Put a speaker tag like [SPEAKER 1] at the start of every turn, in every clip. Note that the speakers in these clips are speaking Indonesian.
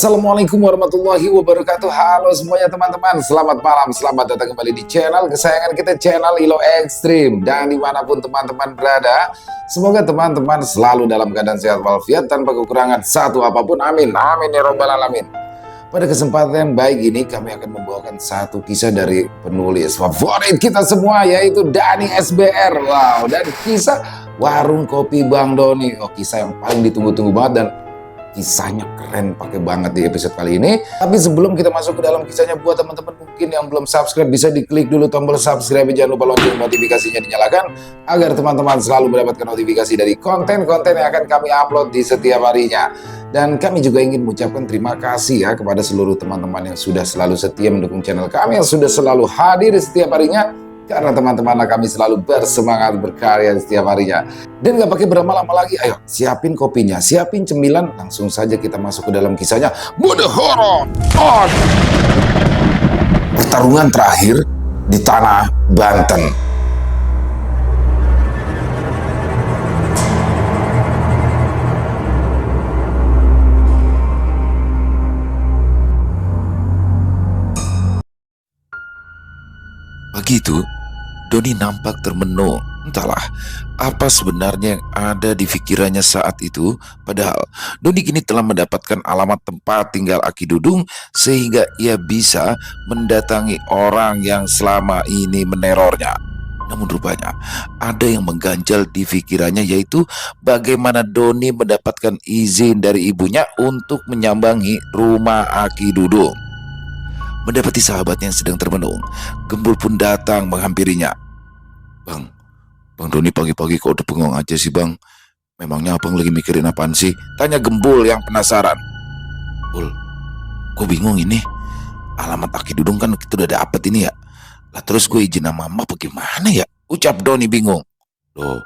[SPEAKER 1] Assalamualaikum warahmatullahi wabarakatuh. Halo semuanya teman-teman, selamat malam, selamat datang kembali di channel kesayangan kita, channel Ilo Ekstrim. Dan dimanapun teman-teman berada, semoga teman-teman selalu dalam keadaan sehat walafiat tanpa kekurangan satu apapun, amin, amin ya robbal alamin. Pada kesempatan yang baik ini kami akan membawakan satu kisah dari penulis favorit kita semua, yaitu Dani SBR. Wow, dan kisah warung kopi Bang Doni. Oh, kisah yang paling ditunggu-tunggu banget dan kisahnya keren pakai banget di episode kali ini. Tapi sebelum kita masuk ke dalam kisahnya, buat teman-teman mungkin yang belum subscribe, bisa diklik dulu tombol subscribe, jangan lupa lonceng notifikasinya dinyalakan agar teman-teman selalu mendapatkan notifikasi dari konten-konten yang akan kami upload di setiap harinya. Dan kami juga ingin mengucapkan terima kasih ya kepada seluruh teman-teman yang sudah selalu setia mendukung channel kami, yang sudah selalu hadir di setiap harinya. Karena teman-teman kami selalu bersemangat berkarya setiap harinya. Dan gak pakai berlama-lama lagi, ayo siapin kopinya, siapin cemilan, langsung saja kita masuk ke dalam kisahnya. Mode horor on! Pertarungan terakhir di tanah Banten.
[SPEAKER 2] Pagi itu, Doni nampak termenung. Entahlah apa sebenarnya yang ada di pikirannya saat itu. Padahal Doni kini telah mendapatkan alamat tempat tinggal Aki Dudung, sehingga ia bisa mendatangi orang yang selama ini menerornya. Namun rupanya ada yang mengganjal di pikirannya, yaitu bagaimana Doni mendapatkan izin dari ibunya untuk menyambangi rumah Aki Dudung. Mendapati sahabatnya yang sedang termenung, Gembul pun datang menghampirinya. Bang Doni pagi-pagi kok udah bengong aja sih bang? Memangnya abang lagi mikirin apaan sih? Tanya Gembul yang penasaran. Bul, gue bingung ini. Alamat Aki Dudung kan kita udah dapet ini ya. Lah terus gue izin sama mama bagaimana ya? Ucap Doni bingung. Loh,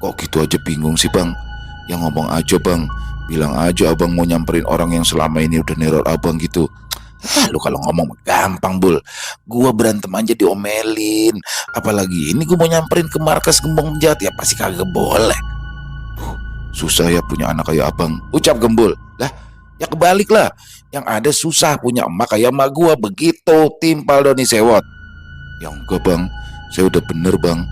[SPEAKER 2] kok gitu aja bingung sih bang? Yang ngomong aja bang. Bilang aja abang mau nyamperin orang yang selama ini udah neror abang gitu. Lu kalau ngomong gampang Bul, gua berantem aja diomelin. Apalagi ini gua mau nyamperin ke markas Gembong Jahat, ya pasti kagak boleh. Susah ya punya anak kayak abang, ucap Gembul. Lah ya kebalik lah, yang ada susah punya emak kayak emak gua. Begitu timpal Doni sewot. Ya enggak bang, saya udah bener bang.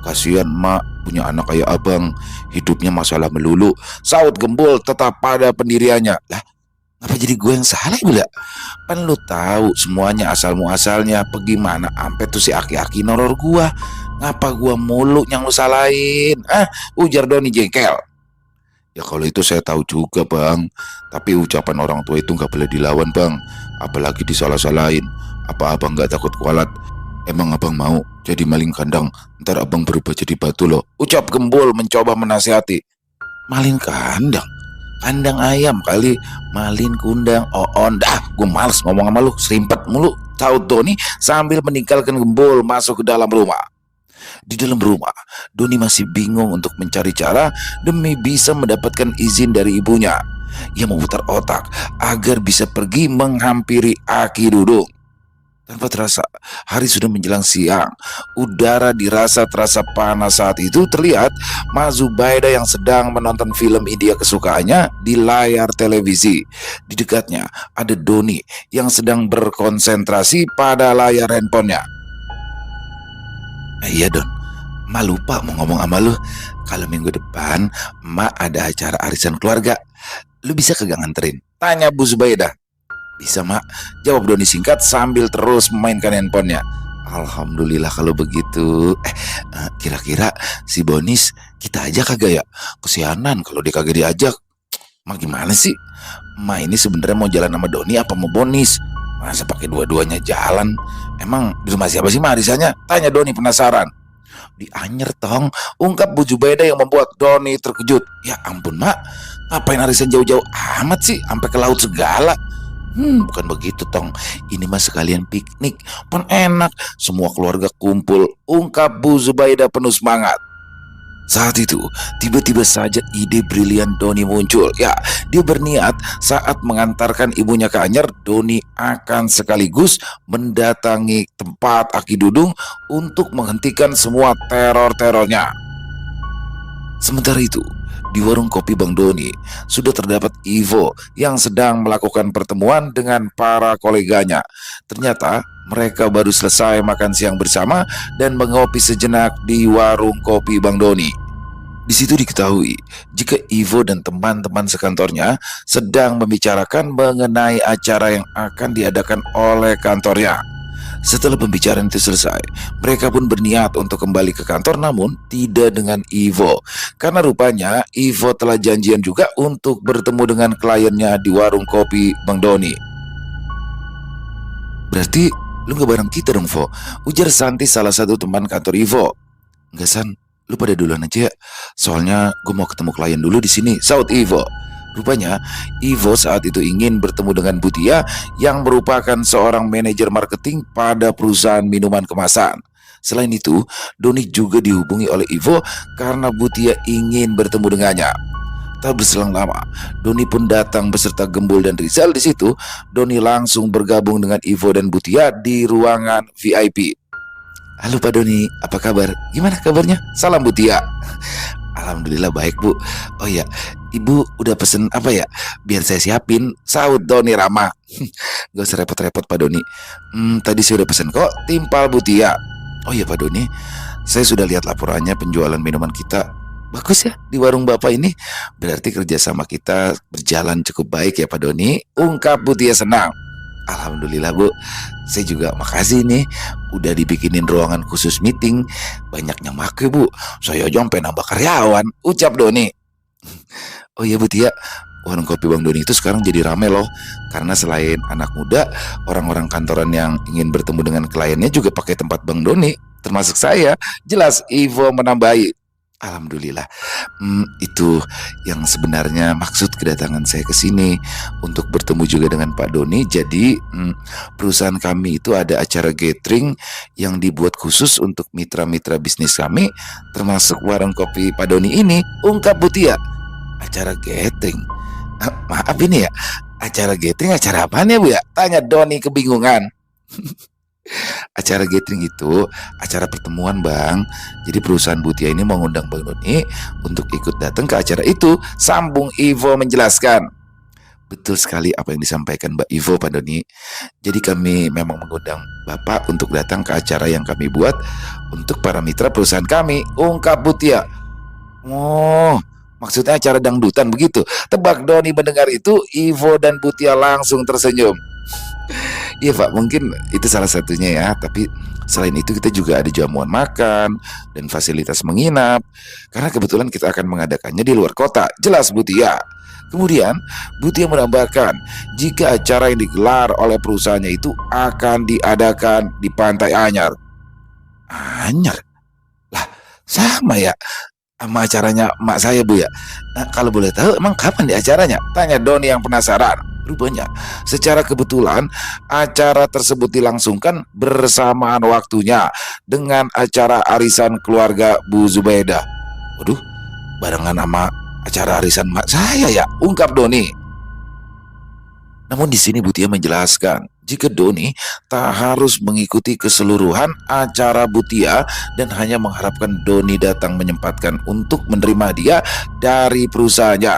[SPEAKER 2] Kasihan emak punya anak kayak abang, hidupnya masalah melulu, saut Gembul tetap pada pendiriannya. Lah ngapa jadi gue yang salah gula? Kan lu tahu semuanya asal muasalnya bagaimana ampe tuh si aki-aki noror gua. Ngapa gua mulu yang lu salahin? Ujar Doni jengkel. Ya kalau itu saya tahu juga bang, tapi ucapan orang tua itu nggak boleh dilawan bang, apalagi disalah-salahin. Apa abang nggak takut kualat? Emang abang mau jadi maling kandang, ntar abang berubah jadi batu loh, ucap Gembul mencoba menasihati. Maling kandang? Kandang ayam kali, malin kundang oon. Dah gue males ngomong sama lu, serimpet mulu, tahu Doni sambil meninggalkan Gembul masuk ke dalam rumah. Di dalam rumah, Doni masih bingung untuk mencari cara demi bisa mendapatkan izin dari ibunya. Ia memutar otak agar bisa pergi menghampiri Aki Dudung. Tanpa terasa, hari sudah menjelang siang. Udara dirasa terasa panas saat itu. Terlihat Mak Zubaida yang sedang menonton film India kesukaannya di layar televisi. Di dekatnya ada Doni yang sedang berkonsentrasi pada layar handphonenya. Iya Don, Mak lupa mau ngomong sama lu. Kalau minggu depan Mak ada acara arisan keluarga, lu bisa kagak nganterin? Tanya Bu Zubaida. Bisa mak, jawab Doni singkat sambil terus memainkan handphonenya. Alhamdulillah kalau begitu. Kira-kira si Bonis kita ajak kagak ya? Kesianan kalau dia kagak diajak. Mak gimana sih? Mak ini sebenarnya mau jalan sama Doni apa mau Bonis? Masa pakai dua-duanya jalan? Emang di rumah siapa sih mak arisannya? Tanya Doni penasaran. Di Anyer tong, ungkap Bu Zubaida yang membuat Doni terkejut. Ya ampun mak, ngapain arisan jauh-jauh amat sih sampai ke laut segala? Bukan begitu tong, ini mah sekalian piknik, pun enak, semua keluarga kumpul, ungkap Bu Zubaida penuh semangat. Saat itu tiba-tiba saja ide brilian Doni muncul. Ya, dia berniat saat mengantarkan ibunya ke Anyer, Doni akan sekaligus mendatangi tempat Aki Dudung untuk menghentikan semua teror-terornya. Sementara itu, Di warung kopi Bang Doni, sudah terdapat Ivo yang sedang melakukan pertemuan dengan para koleganya. Ternyata mereka baru selesai makan siang bersama dan mengopi sejenak di warung kopi Bang Doni. Di situ diketahui jika Ivo dan teman-teman sekantornya sedang membicarakan mengenai acara yang akan diadakan oleh kantornya. Setelah pembicaraan itu selesai, mereka pun berniat untuk kembali ke kantor, namun tidak dengan Ivo. Karena rupanya Ivo telah janjian juga untuk bertemu dengan kliennya di warung kopi Bang Doni. "Berarti lu gak bareng kita dong, Vo?" ujar Santi, salah satu teman kantor Ivo. "Enggak, San, lu pada duluan aja ya. Soalnya gue mau ketemu klien dulu di sini," saut Ivo. Rupanya Ivo saat itu ingin bertemu dengan Butia yang merupakan seorang manajer marketing pada perusahaan minuman kemasan. Selain itu, Doni juga dihubungi oleh Ivo karena Butia ingin bertemu dengannya. Tak berselang lama, Doni pun datang beserta Gembul dan Rizal. Di situ, Doni langsung bergabung dengan Ivo dan Butia di ruangan VIP. "Halo Pak Doni, apa kabar? Gimana kabarnya? Salam Butia." "Alhamdulillah baik Bu. Oh ya, Ibu udah pesen apa ya? Biar saya siapin," saut Doni ramah. "Gak usah repot-repot Pak Doni. Tadi saya udah pesen kok," timpal Butia. "Oh iya Pak Doni, saya sudah lihat laporannya penjualan minuman kita. Bagus ya di warung Bapak ini. Berarti kerjasama kita berjalan cukup baik ya Pak Doni," ungkap Butia senang. "Alhamdulillah Bu, saya juga makasih nih udah dibikinin ruangan khusus meeting. Banyak yang make Bu, saya aja sampai nambah karyawan," ucap Doni. "Oh iya Bu Tia, warung kopi Bang Doni itu sekarang jadi rame loh. Karena selain anak muda, orang-orang kantoran yang ingin bertemu dengan kliennya juga pakai tempat Bang Doni, termasuk saya," jelas Ivo menambahi. "Alhamdulillah. Itu yang sebenarnya maksud kedatangan saya ke sini, untuk bertemu juga dengan Pak Doni. Jadi perusahaan kami itu ada acara gathering yang dibuat khusus untuk mitra-mitra bisnis kami, termasuk warung kopi Pak Doni ini," ungkap Butia. "Acara gathering? Maaf ini ya, acara gathering acara apaan ya Bu ya?" tanya Doni kebingungan. "Acara gathering itu acara pertemuan Bang. Jadi perusahaan Butia ini mengundang Bang Doni untuk ikut datang ke acara itu," sambung Ivo menjelaskan. "Betul sekali apa yang disampaikan Mbak Ivo Pak Doni. Jadi kami memang mengundang Bapak untuk datang ke acara yang kami buat untuk para mitra perusahaan kami," ungkap Butia. "Oh, maksudnya acara dangdutan begitu?" tebak Doni. Mendengar itu, Ivo dan Butia langsung tersenyum. "Iya Pak, mungkin itu salah satunya ya. Tapi selain itu kita juga ada jamuan makan dan fasilitas menginap. Karena kebetulan kita akan mengadakannya di luar kota," jelas Butia. Kemudian Butia menambahkan jika acara yang digelar oleh perusahaannya itu akan diadakan di Pantai Anyar. "Anyar? Lah, sama ya sama acaranya emak saya Bu ya. Nah, kalau boleh tahu emang kapan di acaranya?" tanya Doni yang penasaran. Rupanya secara kebetulan acara tersebut dilangsungkan bersamaan waktunya dengan acara arisan keluarga Bu Zubaida. "Waduh, barengan sama acara arisan mak saya ya," ungkap Doni. Namun di sini Butia menjelaskan jika Doni tak harus mengikuti keseluruhan acara Butia dan hanya mengharapkan Doni datang menyempatkan untuk menerima dia dari perusahaannya.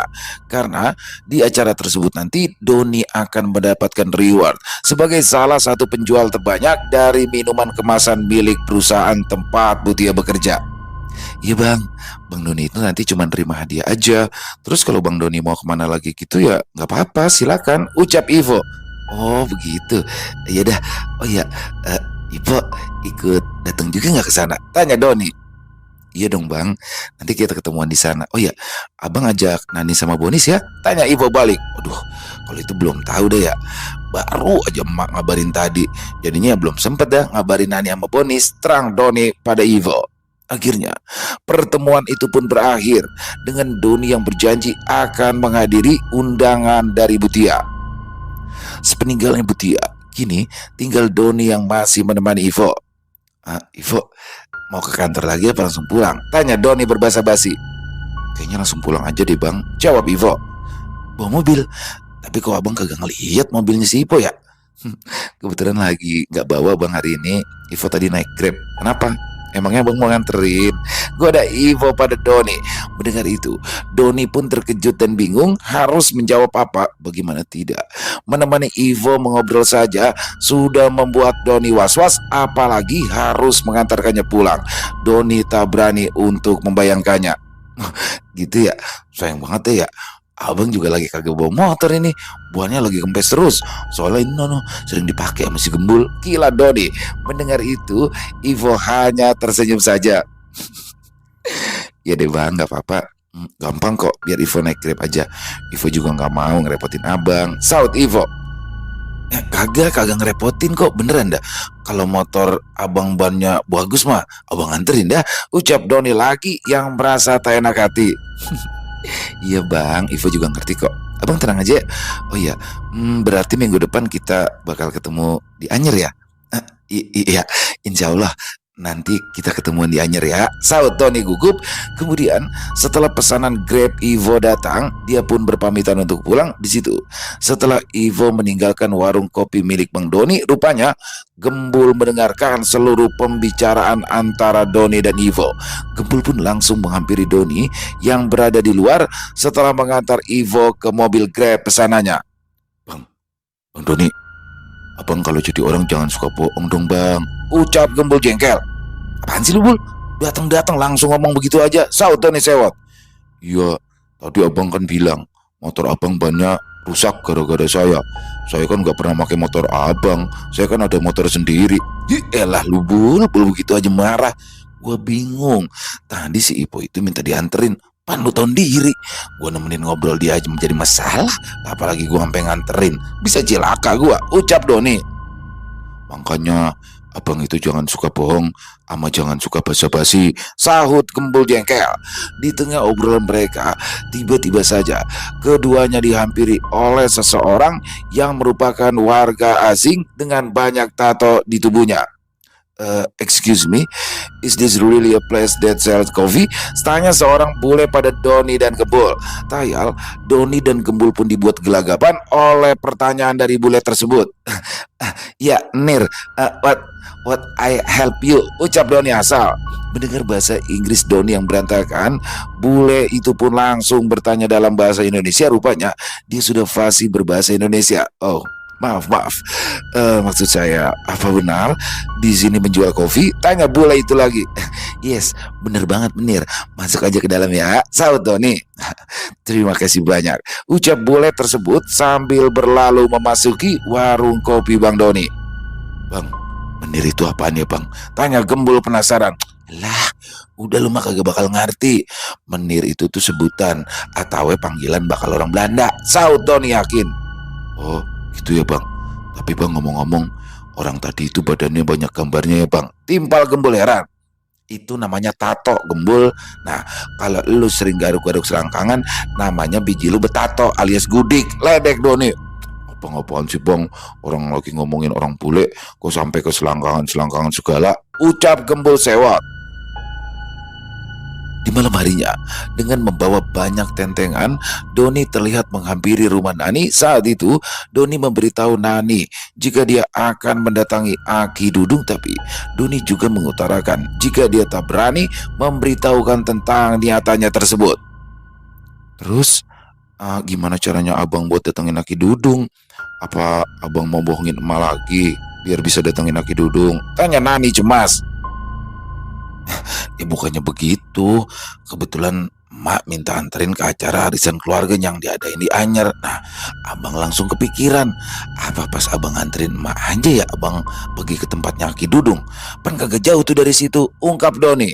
[SPEAKER 2] Karena di acara tersebut nanti Doni akan mendapatkan reward sebagai salah satu penjual terbanyak dari minuman kemasan milik perusahaan tempat Butia bekerja. "Iya Bang Doni itu nanti cuma nerima hadiah aja. Terus kalau Bang Doni mau kemana lagi gitu ya nggak apa-apa, silakan," ucap Ivo. "Oh begitu, iya dah. Oh ya, Ivo ikut datang juga nggak ke sana?" tanya Doni. "Iya dong Bang, nanti kita ketemuan di sana. Oh ya, Abang ajak Nani sama Bonis ya?" tanya Ivo balik. "Waduh, kalau itu belum tahu deh ya. Baru aja emak ngabarin tadi. Jadinya belum sempet dah ngabarin Nani sama Bonis," terang Doni pada Ivo. Akhirnya pertemuan itu pun berakhir dengan Doni yang berjanji akan menghadiri undangan dari Butia. Sepeninggalnya Butia, kini tinggal Doni yang masih menemani Ivo. "Ivo, mau ke kantor lagi apa langsung pulang?" tanya Doni berbasa-basi. "Kayaknya langsung pulang aja deh Bang," jawab Ivo. "Bawa mobil? Tapi kok Abang kagak ngeliat mobilnya si Ivo ya?" "Kebetulan lagi gak bawa Bang hari ini. Ivo tadi naik Grab. Kenapa?" Emangnya abang mau nganterin? Gue ada info pada Doni. Mendengar itu, Doni pun terkejut dan bingung harus menjawab apa. Bagaimana tidak? Menemani Ivo mengobrol saja sudah membuat Doni was-was, apalagi harus mengantarkannya pulang. Doni tak berani untuk membayangkannya. Gitu ya, sayang banget ya. Abang juga lagi kagak bawa motor ini. Buahnya lagi kempes terus. Soalnya ini sering dipakai sama si Gembul. Gila Doni. Mendengar itu, Ivo hanya tersenyum saja. Ya deh bang, gak apa-apa. Gampang kok, biar Ivo naik Grab aja. Ivo juga gak mau ngerepotin abang. Saut Ivo. Kagak ngerepotin kok, beneran dah. Kalau motor abang bannya bagus mah, abang nganterin dah. Ucap Doni lagi yang merasa tak enak hati. Iya bang, Ivo juga ngerti kok. Abang tenang aja. Oh iya, berarti minggu depan kita bakal ketemu di Anyer ya? Iya, insya Allah nanti kita ketemuan di Anyer ya. Saut Tony gugup. Kemudian setelah pesanan Grab Ivo datang, dia pun berpamitan untuk pulang. Di situ, setelah Ivo meninggalkan warung kopi milik Bang Doni, rupanya Gembul mendengarkan seluruh pembicaraan antara Doni dan Ivo. Gembul pun langsung menghampiri Doni yang berada di luar setelah mengantar Ivo ke mobil Grab pesanannya. Bang Doni, abang kalau jadi orang jangan suka bohong dong bang, ucap Gembul jengkel. Apaan sih lu Bul? Datang-datang langsung ngomong begitu aja, saut Doni sewot. Iya, tadi abang kan bilang motor abang banyak rusak gara-gara saya. Saya kan gak pernah pakai motor abang, saya kan ada motor sendiri. Elah lu Bul begitu aja marah. Gua bingung, tadi si Ipo itu minta dianterin. Pan lu tahu diri, gue nemenin ngobrol dia aja menjadi masalah, apalagi gue sampai nganterin, bisa celaka gue, ucap Doni. Makanya abang itu jangan suka bohong, ama jangan suka basa-basi, sahut Gembul jengkel. Di tengah obrolan mereka, tiba-tiba saja keduanya dihampiri oleh seseorang yang merupakan warga asing dengan banyak tato di tubuhnya. Excuse me, is this really a place that sells coffee? Tanya seorang bule pada Doni dan Gembul. Tayal, Doni dan Gembul pun dibuat gelagapan oleh pertanyaan dari bule tersebut. Ya, Nir, what I help you? Ucap Doni asal. Mendengar bahasa Inggris Doni yang berantakan, bule itu pun langsung bertanya dalam bahasa Indonesia. Rupanya dia sudah fasih berbahasa Indonesia. Oh, maaf. Maksud saya, apa benar di sini menjual kopi? Tanya bule itu lagi. Yes, bener banget Menir. Masuk aja ke dalam ya, saut Doni. Terima kasih banyak, ucap bule tersebut sambil berlalu memasuki warung kopi Bang Doni. Bang, Menir itu apaan ya bang? Tanya Gembul penasaran. Lah, udah lu mah kagak bakal ngerti. Menir itu tuh sebutan atau panggilan bakal orang Belanda, saut Doni yakin. Oh gitu ya bang. Tapi bang ngomong-ngomong, orang tadi itu badannya banyak gambarnya ya bang, timpal Gembul heran. Itu namanya tato Gembul. Nah kalau lu sering garuk-garuk selangkangan, namanya biji lu betato alias gudik, ledek Doni. Apaan sih bang, orang lagi ngomongin orang bule kok sampai ke selangkangan segala, ucap Gembul sewot. Di malam harinya, dengan membawa banyak tentengan, Doni terlihat menghampiri rumah Nani. Saat itu, Doni memberitahu Nani jika dia akan mendatangi Aki Dudung, tapi Doni juga mengutarakan jika dia tak berani memberitahukan tentang niatannya tersebut. Terus, gimana caranya abang buat datangin Aki Dudung? Apa abang mau bohongin emak lagi biar bisa datangin Aki Dudung? Tanya Nani cemas. Ya bukannya begitu, kebetulan mak minta anterin ke acara arisan keluarga yang diadain di Anyer. Nah abang langsung kepikiran, apa pas abang anterin emak aja ya abang pergi ke tempatnya Aki Dudung, kan kagak jauh tuh dari situ, ungkap Doni.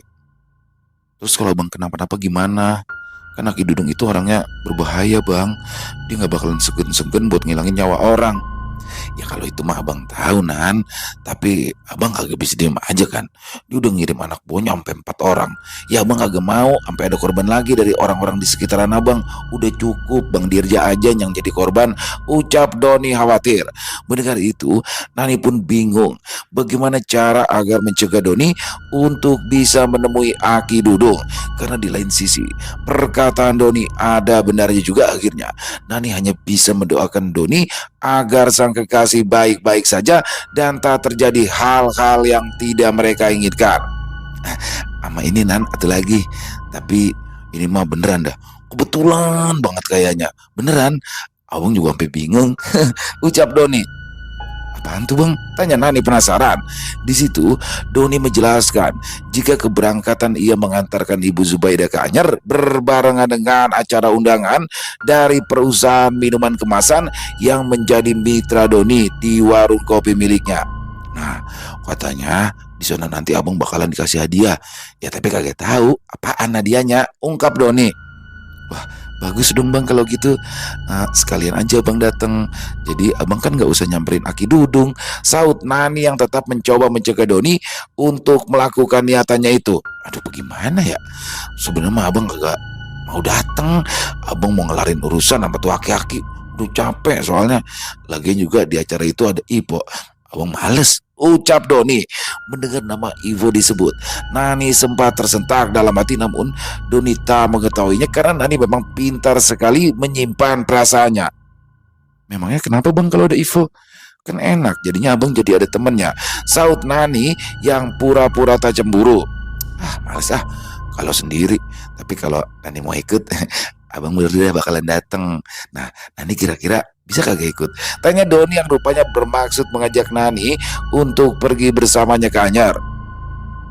[SPEAKER 2] Terus kalau abang kenapa-napa gimana? Kan Aki Dudung itu orangnya berbahaya bang, dia gak bakalan segen-segen buat ngilangin nyawa orang. Ya kalau itu mah abang tahu Nan, tapi abang kagak bisa diem aja kan. Dia udah ngirim anak buahnya sampai 4 orang. Ya abang kagak mau sampai ada korban lagi dari orang-orang di sekitaran abang. Udah cukup Bang Dirja aja yang jadi korban, ucap Doni khawatir. Mendengar itu, Nani pun bingung bagaimana cara agar mencegah Doni untuk bisa menemui Aki Dudung. Karena di lain sisi, perkataan Doni ada benarnya juga. Akhirnya Nani hanya bisa mendoakan Doni agar sang kekasih baik-baik saja dan tak terjadi hal-hal yang tidak mereka inginkan. Sama ini Nan, atau lagi. Tapi ini mah beneran dah. Kebetulan banget kayaknya. Beneran. Abang juga sampai bingung. Ucap Doni. Apaan tuh bang? Tanya Nani penasaran. Di situ Doni menjelaskan jika keberangkatan ia mengantarkan Ibu Zubaidah ke Anyer berbarengan dengan acara undangan dari perusahaan minuman kemasan yang menjadi mitra Doni di warung kopi miliknya. Nah, katanya di sana nanti abang bakalan dikasih hadiah. Ya tapi kagak tahu apaan hadiahnya, ungkap Doni. Wah, bagus dong bang kalau gitu. Sekalian aja bang datang. Jadi abang kan gak usah nyamperin Aki Dudung, saut Nani yang tetap mencoba mencegah Doni untuk melakukan niatannya itu. Aduh bagaimana ya, sebenarnya mah abang kagak mau datang. Abang mau ngelarin urusan sama tuh aki-aki. Udah capek soalnya. Lagian juga di acara itu ada Ipo. Abang males, ucap Doni. Mendengar nama Ivo disebut, Nani sempat tersentak dalam hati, namun Doni tak mengetahuinya karena Nani memang pintar sekali menyimpan perasaannya. Memangnya kenapa bang kalau ada Ivo? Kan enak, jadinya abang jadi ada temennya, saut Nani yang pura-pura tak cemburu. Males kalau sendiri. Tapi kalau Nani mau ikut, abang bener bakalan datang. Nah, Nani kira-kira bisa kagak ikut? Tanya Doni yang rupanya bermaksud mengajak Nani untuk pergi bersamanya ke Anyer.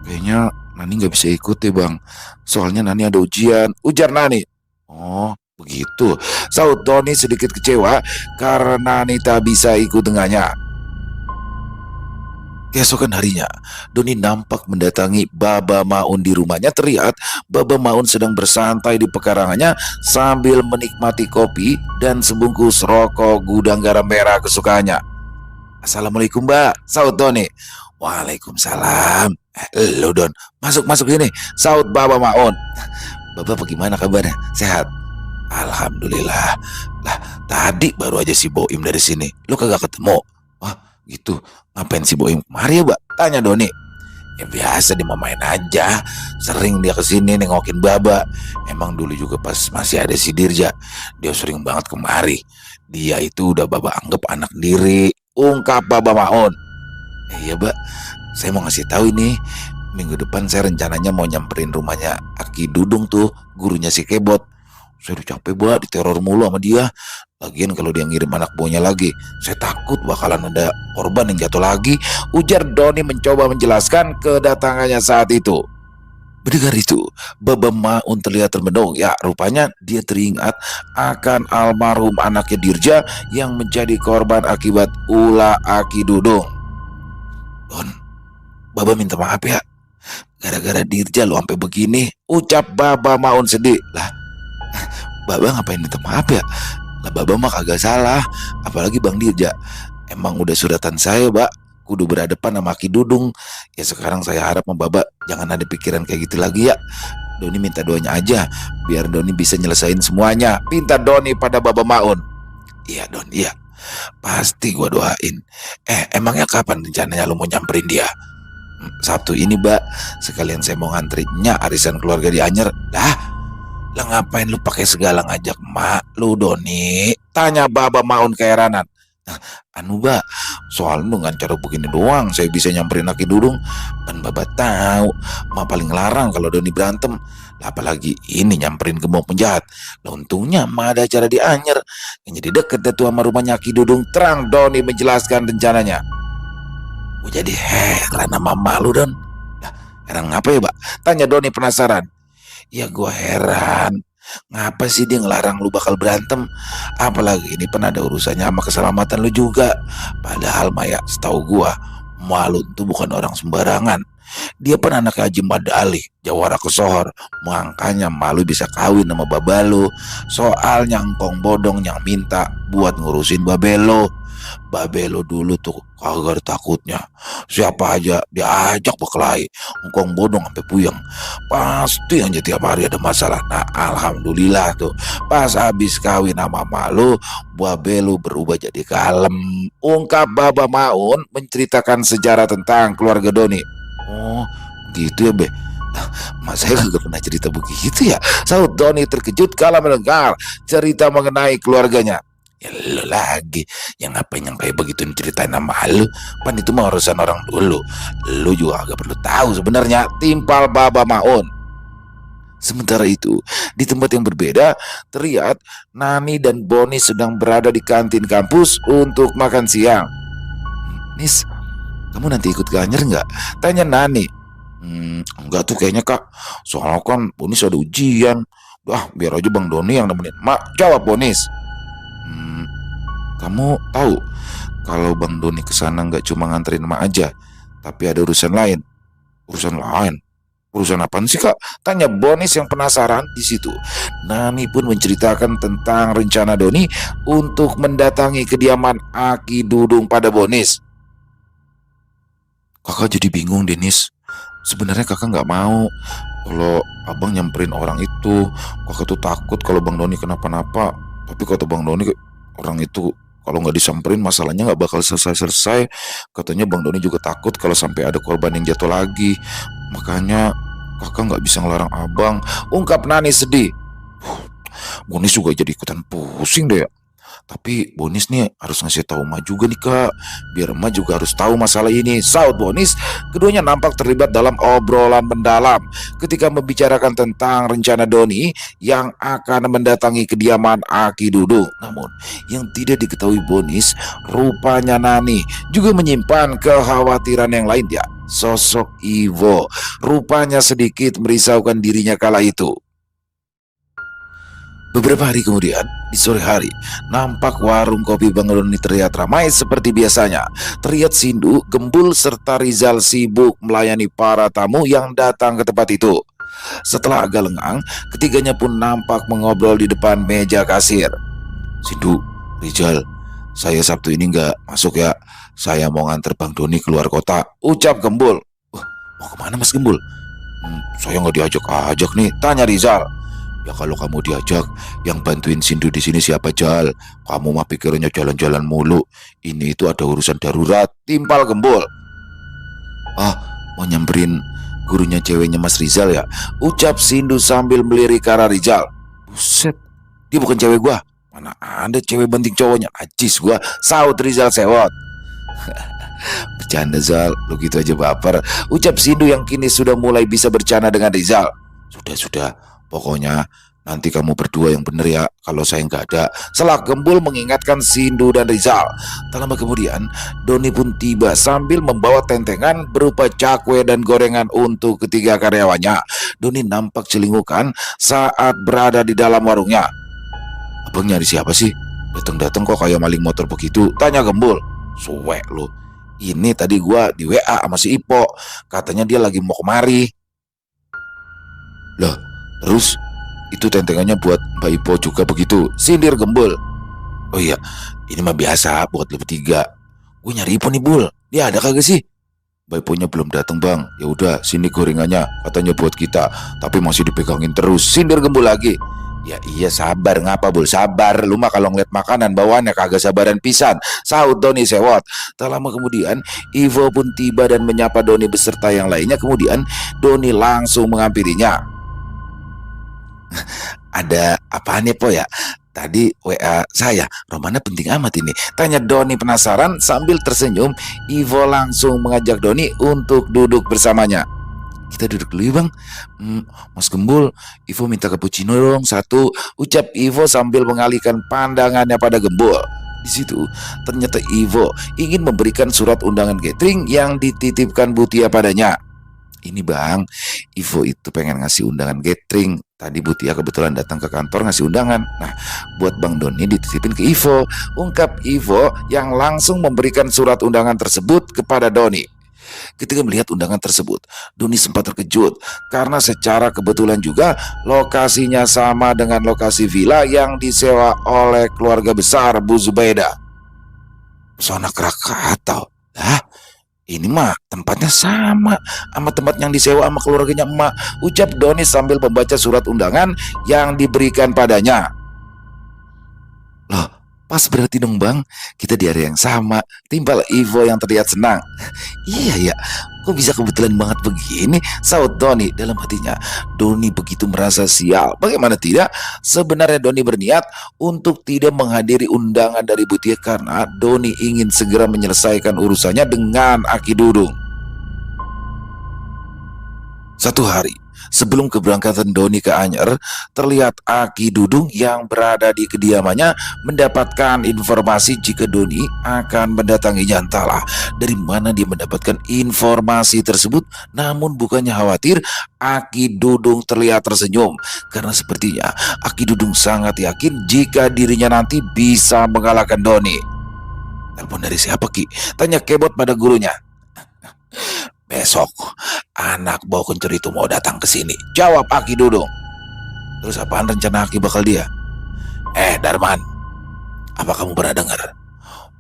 [SPEAKER 2] Kayaknya Nani gak bisa ikut deh bang, soalnya Nani ada ujian, ujar Nani. Oh begitu, saut Doni sedikit kecewa karena Nani tak bisa ikut dengannya. Keesokan harinya, Doni nampak mendatangi Baba Maun di rumahnya. Terlihat Baba Maun sedang bersantai di pekarangannya sambil menikmati kopi dan sebungkus rokok gudang garam merah kesukaannya. Assalamualaikum mbak, saut Doni. Waalaikumsalam. Lo Don, masuk ini, saut Baba Maun. Baba bagaimana kabarnya? Sehat? Alhamdulillah. Lah tadi baru aja si Boim dari sini, lo kagak ketemu? Wah gitu, ngapain si Boim kemari ya mbak? Tanya Doni. Ya biasa dia mau main aja, sering dia kesini nengokin Baba. Emang dulu juga pas masih ada si Dirja, dia sering banget kemari. Dia itu udah Baba anggap anak diri, ungkap Baba Maun. Iya mbak, saya mau ngasih tahu ini, minggu depan saya rencananya mau nyamperin rumahnya Aki Dudung tuh, gurunya si Kebot. Saya udah capek mbak, diteror mulu sama dia. Lagian kalau dia ngirim anak buahnya lagi, saya takut bakalan ada korban yang jatuh lagi, ujar Doni mencoba menjelaskan kedatangannya saat itu. Mendengar itu, Baba Maun terlihat termenung. Ya, rupanya dia teringat akan almarhum anaknya Dirja yang menjadi korban akibat ulah Aki Dudung. Don, Baba minta maaf ya, gara-gara Dirja lo sampai begini, ucap Baba Maun sedih. Lah, Baba ngapain minta maaf ya? Lah Baba mah kagak salah, apalagi Bang Dirja. Emang udah suratan saya, Mbak, kudu berhadapan sama Aki Dudung. Ya sekarang saya harap Baba jangan ada pikiran kayak gitu lagi ya. Doni minta doanya aja, biar Doni bisa nyelesain semuanya, pinta Doni pada Baba Maun. Iya Don, iya, pasti gua doain. Emangnya kapan rencananya lu mau nyamperin dia? Sabtu ini mbak, sekalian saya mau ngantrinya arisan keluarga di Anyer. Lah ngapain lu pakai segala ngajak mak lu Doni? Tanya Baba Maun keheranan. Anu mbak, soal lu dengan cara begini doang saya bisa nyamperin Aki Dudung. Kan Baba tahu mak paling larang kalau Doni berantem. Lah apalagi ini nyamperin gembong penjahat. Lah untungnya mak ada acara di Anyer yang jadi deket tuh sama rumahnya Aki Dudung. Terang Doni menjelaskan rencananya. Gue jadi heran sama mak lu Don. Lah heran ngapa ya mbak? Tanya Doni penasaran. Ya gue heran, ngapa sih dia ngelarang lu bakal berantem? Apalagi ini pernah ada urusannya sama keselamatan lu juga. Padahal Maya, setahu gue, Malu tuh bukan orang sembarangan. Dia pun anak Haji Madali, Jawara Kesohor. Makanya Malu bisa kawin sama Babalo. Soalnya Engkong Bodong yang minta buat ngurusin Babelo. Babelo dulu tuh kagak takutnya. Siapa aja diajak berkelahi. Engkong Bodong sampai puyeng. Pasti aja tiap hari ada masalah. Nah alhamdulillah tuh, pas habis kawin sama Malu, Babelo berubah jadi kalem. Ungkap Baba Maun menceritakan sejarah tentang keluarga Doni. Oh gitu ya be. Mas saya gak pernah cerita begitu ya, saud Doni terkejut kala mendengar cerita mengenai keluarganya. Ya lu lagi, yang ngapain yang kayak begitu ceritain sama lu? Pan itu mah urusan orang dulu. Lu juga agak perlu tahu sebenarnya timpal Baba Maun. Sementara itu, di tempat yang berbeda, terlihat Nani dan Boni sedang berada di kantin kampus untuk makan siang. Nis, kamu nanti ikut ke Anyer nggak? Tanya Nani. Enggak tuh kayaknya kak, soalnya kan Bonis ada ujian. Biar aja Bang Doni yang nemenin. Mak, jawab Bonis. Kamu tahu kalau Bang Doni kesana nggak cuma nganterin Mak aja, tapi ada urusan lain. Urusan lain? Urusan apaan sih kak? Tanya Bonis yang penasaran di situ. Nani pun menceritakan tentang rencana Doni untuk mendatangi kediaman Aki Dudung pada Bonis. Kakak jadi bingung Denis. Sebenarnya kakak nggak mau kalau abang nyamperin orang itu. Kakak tuh takut kalau Bang Doni kenapa-napa. Tapi kata Bang Doni orang itu kalau nggak disamperin masalahnya nggak bakal selesai-selesai. Katanya Bang Doni juga takut kalau sampai ada korban yang jatuh lagi. Makanya kakak nggak bisa ngelarang abang. Ungkap Nani sedih. Bonis juga jadi ikutan pusing deh. Tapi Bonis nih harus ngasih tahu Emak juga nih kak, biar Emak juga harus tahu masalah ini. Saud Bonis. Keduanya nampak terlibat dalam obrolan mendalam ketika membicarakan tentang rencana Doni yang akan mendatangi kediaman Aki Dudung. Namun yang tidak diketahui Bonis, rupanya Nani juga menyimpan kekhawatiran yang lain ya. Sosok Ivo rupanya sedikit merisaukan dirinya kala itu. Beberapa hari kemudian, di sore hari, nampak warung kopi Bang Doni terlihat ramai seperti biasanya. Terlihat Sindu, Gembul, serta Rizal sibuk melayani para tamu yang datang ke tempat itu. Setelah agak lengang, ketiganya pun nampak mengobrol di depan meja kasir. Sindu, Rizal, saya Sabtu ini nggak masuk ya. Saya mau nganter Bang Doni keluar kota, ucap Gembul. Mau kemana Mas Gembul? Saya nggak diajak-ajak nih, tanya Rizal. Ya kalau kamu diajak, yang bantuin Sindu di sini siapa Jal? Kamu mah pikirnya jalan-jalan mulu. Ini itu ada urusan darurat, timpal Gembul. Mau nyamperin gurunya ceweknya Mas Rizal ya? Ucap Sindu sambil melirik ke arah Rizal. Buset, dia bukan cewek gua. Mana ada cewek banting cowoknya? Ajis gua, saut Rizal sewot. Bercanda Zal, lu gitu aja baper. Ucap Sindu yang kini sudah mulai bisa bercanda dengan Rizal. Sudah, pokoknya nanti kamu berdua yang bener ya kalau saya nggak ada. Setelah Gembul mengingatkan Sindu dan Rizal. Tak lama kemudian, Doni pun tiba sambil membawa tentengan berupa cakwe dan gorengan untuk ketiga karyawannya. Doni nampak celingukan saat berada di dalam warungnya. Abang nyari siapa sih? Datang-datang kok kayak maling motor begitu? Tanya Gembul. Suwe lu. Ini tadi gua di WA sama si Ipo. Katanya dia lagi mau kemari. Lah, terus itu tentengannya buat Mbak Ipo juga begitu? Sindir Gembul. Oh iya, ini mah biasa buat lu bertiga. Gue nyari Ipo nih Bul. Dia ada kagak sih? Mbak Iponya belum datang bang. Ya udah, sini gorengannya. Katanya buat kita, tapi masih dipegangin terus. Sindir Gembul lagi. Ya iya sabar, ngapa Bul, sabar. Lu mah kalau ngeliat makanan bawaannya kagak sabaran pisan, saut Doni sewot. Tak lama kemudian Ivo pun tiba dan menyapa Doni beserta yang lainnya. Kemudian Doni langsung menghampirinya. Ada apaan nih Po ya? Tadi WA saya, Romana penting amat ini, tanya Doni penasaran sambil tersenyum. Ivo langsung mengajak Doni untuk duduk bersamanya. Kita duduk dulu ya bang. Mas Gembul, Ivo minta cappuccino dong satu, ucap Ivo sambil mengalihkan pandangannya pada Gembul. Di situ ternyata Ivo ingin memberikan surat undangan catering yang dititipkan Butia padanya. Ini bang, Ivo itu pengen ngasih undangan catering. Tadi Butia kebetulan datang ke kantor ngasih undangan. Nah, buat Bang Doni dititipin ke Ivo, ungkap Ivo yang langsung memberikan surat undangan tersebut kepada Doni. Ketika melihat undangan tersebut, Doni sempat terkejut karena secara kebetulan juga lokasinya sama dengan lokasi villa yang disewa oleh keluarga besar Bu Zubaida. Pesona Krakatau. Ini mah tempatnya sama tempat yang disewa sama keluarganya emak, ucap Doni sambil membaca surat undangan yang diberikan padanya. Loh, Pas berarti dong bang, kita di area yang sama. Timpal Ivo yang terlihat senang. Iya ya, kok bisa kebetulan banget begini? Saud Doni dalam hatinya. Doni begitu merasa sial. Bagaimana tidak? Sebenarnya Doni berniat untuk tidak menghadiri undangan dari Butia karena Doni ingin segera menyelesaikan urusannya dengan Aki Dudung. Satu hari sebelum keberangkatan Doni ke Anyer, terlihat Aki Dudung yang berada di kediamannya mendapatkan informasi jika Doni akan mendatanginya. Entahlah dari mana dia mendapatkan informasi tersebut, namun bukannya khawatir, Aki Dudung terlihat tersenyum karena sepertinya Aki Dudung sangat yakin jika dirinya nanti bisa mengalahkan Doni. Telepon dari siapa Ki? Tanya Kebot pada gurunya. Besok anak bawa kencur itu mau datang ke sini, jawab Aki Dudung. Terus apaan rencana Aki bakal dia? Darman, apa kamu pernah dengar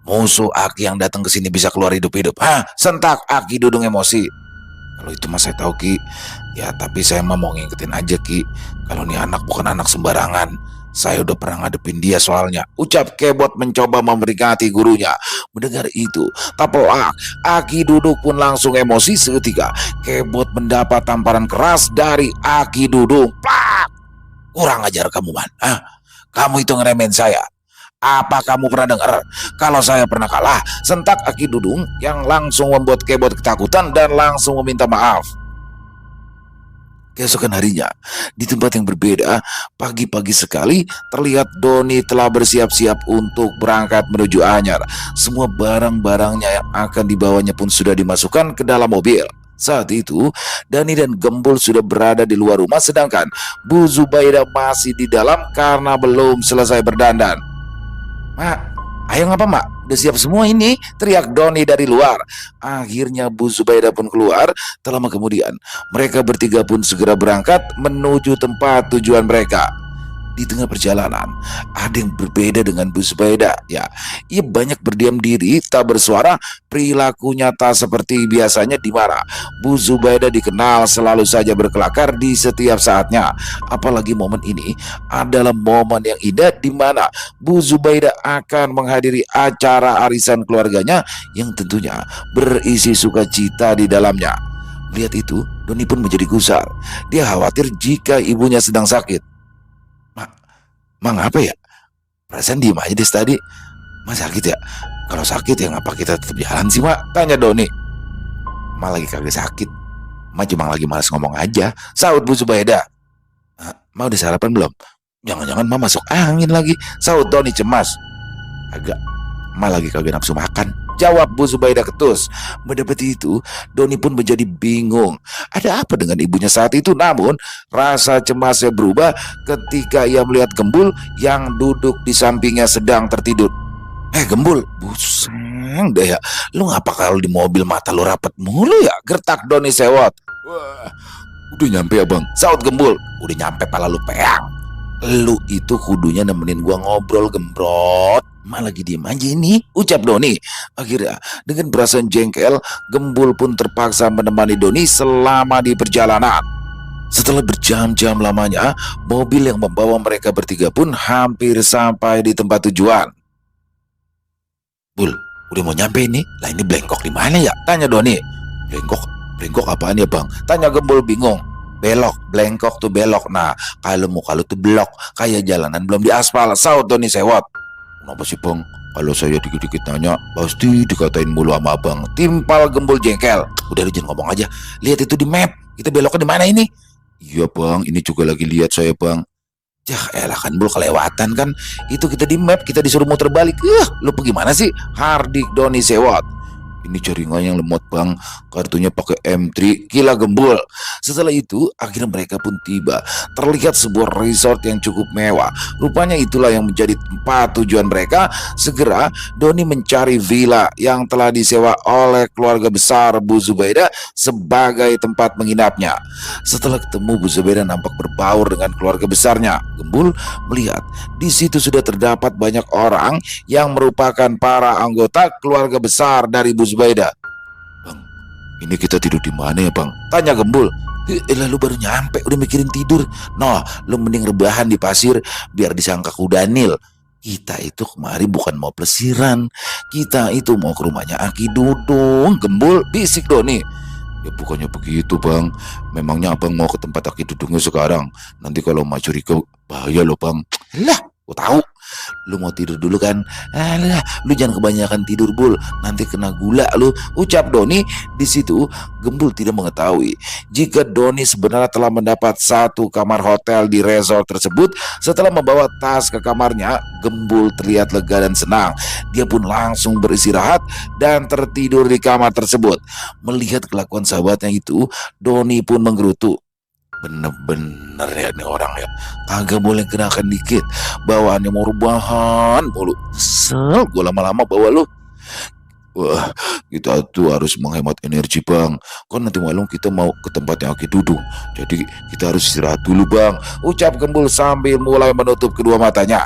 [SPEAKER 2] musuh Aki yang datang ke sini bisa keluar hidup-hidup? Sentak Aki Dudung emosi. Kalau itu mas saya tahu Ki, ya tapi saya mau ngingetin aja Ki, kalau nih anak bukan anak sembarangan. Saya udah pernah ngadepin dia soalnya, ucap Kebot mencoba memperingati gurunya. Mendengar itu, tapelak Aki Dudung pun langsung emosi seketika. Kebot mendapat tamparan keras dari Aki Dudung. Plak! Kurang ajar kamu man. Kamu itu ngeremehin saya. Apa kamu pernah dengar kalau saya pernah kalah? Sentak Aki Dudung yang langsung membuat Kebot ketakutan dan langsung meminta maaf. Keesokan harinya, di tempat yang berbeda, pagi-pagi sekali terlihat Doni telah bersiap-siap untuk berangkat menuju Anyer. Semua barang-barangnya yang akan dibawanya pun sudah dimasukkan ke dalam mobil. Saat itu, Dani dan Gembul sudah berada di luar rumah, sedangkan Bu Zubaida masih di dalam karena belum selesai berdandan. Mak, ayo ngapa mak? Udah siap semua ini, teriak Doni dari luar. Akhirnya Bu Zubaida pun keluar. Tak lama kemudian, mereka bertiga pun segera berangkat menuju tempat tujuan mereka. Di tengah perjalanan, ada yang berbeda dengan Bu Zubaida. Ya, ia banyak berdiam diri, tak bersuara, perilakunya tak seperti biasanya di mana Bu Zubaida dikenal selalu saja berkelakar di setiap saatnya. Apalagi momen ini adalah momen yang indah di mana Bu Zubaida akan menghadiri acara arisan keluarganya yang tentunya berisi sukacita di dalamnya. Melihat itu, Doni pun menjadi gusar. Dia khawatir jika ibunya sedang sakit. Mang apa ya? Perasaan diem aja deh tadi. Mas sakit ya? Kalau sakit ya ngapa kita tetap jalan sih mak? Tanya Doni. Mak lagi kagak sakit, mak cuma lagi malas ngomong aja, saud Bu Zubaida. Mak udah sarapan belum? Jangan-jangan mak masuk angin lagi, saud Doni cemas. Agak, mak lagi kagak nafsu makan, jawab Bu Zubaida ketus. Mendapati itu, Doni pun menjadi bingung. Ada apa dengan ibunya saat itu? Namun, rasa cemasnya berubah ketika ia melihat Gembul yang duduk di sampingnya sedang tertidur. Gembul, buseng deh ya. Lu ngapa kalau di mobil mata lu rapet mulu ya? Gertak Doni sewot. Wah, udah nyampe ya bang, saut Gembul. Udah nyampe pala lu peang. Lu itu kudunya nemenin gua ngobrol gembrot. Mak lagi diem aja ini, ucap Doni. Akhirnya dengan perasaan jengkel, Gembul pun terpaksa menemani Doni selama di perjalanan. Setelah berjam-jam lamanya, mobil yang membawa mereka bertiga pun hampir sampai di tempat tujuan. Bul, udah mau nyampe ini. Lah ini Blengkok di mana ya? Tanya Doni. Blengkok apaan ya bang? Tanya Gembul bingung. Belok, Blengkok tuh belok. Nah, kalau muka lu tuh blok, kayak jalanan belum diaspal, saut Doni sewot. Kenapa sih bang? Kalau saya dikit-dikit nanya, pasti dikatain mulu sama abang. Timpal Gembul jengkel. Udah lu jangan ngomong aja. Lihat itu di map. Kita beloknya di mana ini? Iya bang, ini juga lagi lihat saya bang. Yah elah kan Bul, kelewatan kan. Itu kita di map, kita disuruh muter balik. Lu gimana sih? Hardik Doni sewot. Ini jaringan yang lemot bang, kartunya pakai M3, gila Gembul. Setelah itu akhirnya mereka pun tiba. Terlihat sebuah resort yang cukup mewah. Rupanya itulah yang menjadi tempat tujuan mereka. Segera Doni mencari villa yang telah disewa oleh keluarga besar Bu Zubaida sebagai tempat menginapnya. Setelah ketemu, Bu Zubaida nampak berbaur dengan keluarga besarnya. Gembul melihat di situ sudah terdapat banyak orang yang merupakan para anggota keluarga besar dari Bu Zubaida. Bang, ini kita tidur di mana ya bang? Tanya Gembul. Lu baru nyampe udah mikirin tidur. Noh, lu mending rebahan di pasir biar disangka kudanil. Kita itu kemari bukan mau pelesiran. Kita itu mau ke rumahnya Aki Dudung. Gembul, bisik Doni. Ya bukannya begitu bang. Memangnya abang mau ke tempat Aki Dudungnya sekarang? Nanti kalau emak curiga bahaya loh bang. Lah, gue tahu. Lu mau tidur dulu kan? Alah, lu jangan kebanyakan tidur Bul. Nanti kena gula lu. Ucap Doni. Di situ Gembul tidak mengetahui jika Doni sebenarnya telah mendapat satu kamar hotel di resort tersebut. Setelah membawa tas ke kamarnya, Gembul terlihat lega dan senang. Dia pun langsung beristirahat dan tertidur di kamar tersebut. Melihat kelakuan sahabatnya itu, Doni pun menggerutu. Bener-bener ya nih orang ya, kagak boleh gerakan dikit, bawaannya mau rubahan mulu. Kesel gue lama-lama bawa lu. Wah, kita tuh harus menghemat energi bang. Kan nanti malam kita mau ke tempat yang Aki Dudung. Jadi kita harus istirahat dulu bang. Ucap Gembul sambil mulai menutup kedua matanya.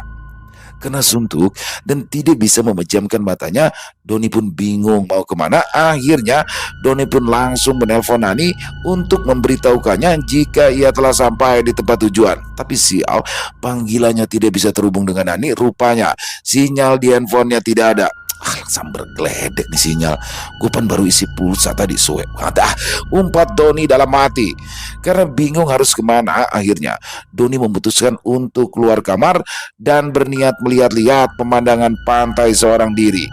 [SPEAKER 2] Kena suntuk dan tidak bisa memejamkan matanya, Doni pun bingung mau kemana. Akhirnya Doni pun langsung menelpon Nani untuk memberitahukannya jika ia telah sampai di tempat tujuan. Tapi sial, panggilannya tidak bisa terhubung dengan Nani. Rupanya sinyal di handphonenya tidak ada. Sambar geledek nih sinyal. Gue pan baru isi pulsa tadi, suwe banget. Umpat Doni dalam hati. Karena bingung harus kemana, akhirnya Doni memutuskan untuk keluar kamar dan berniat melihat-lihat pemandangan pantai seorang diri.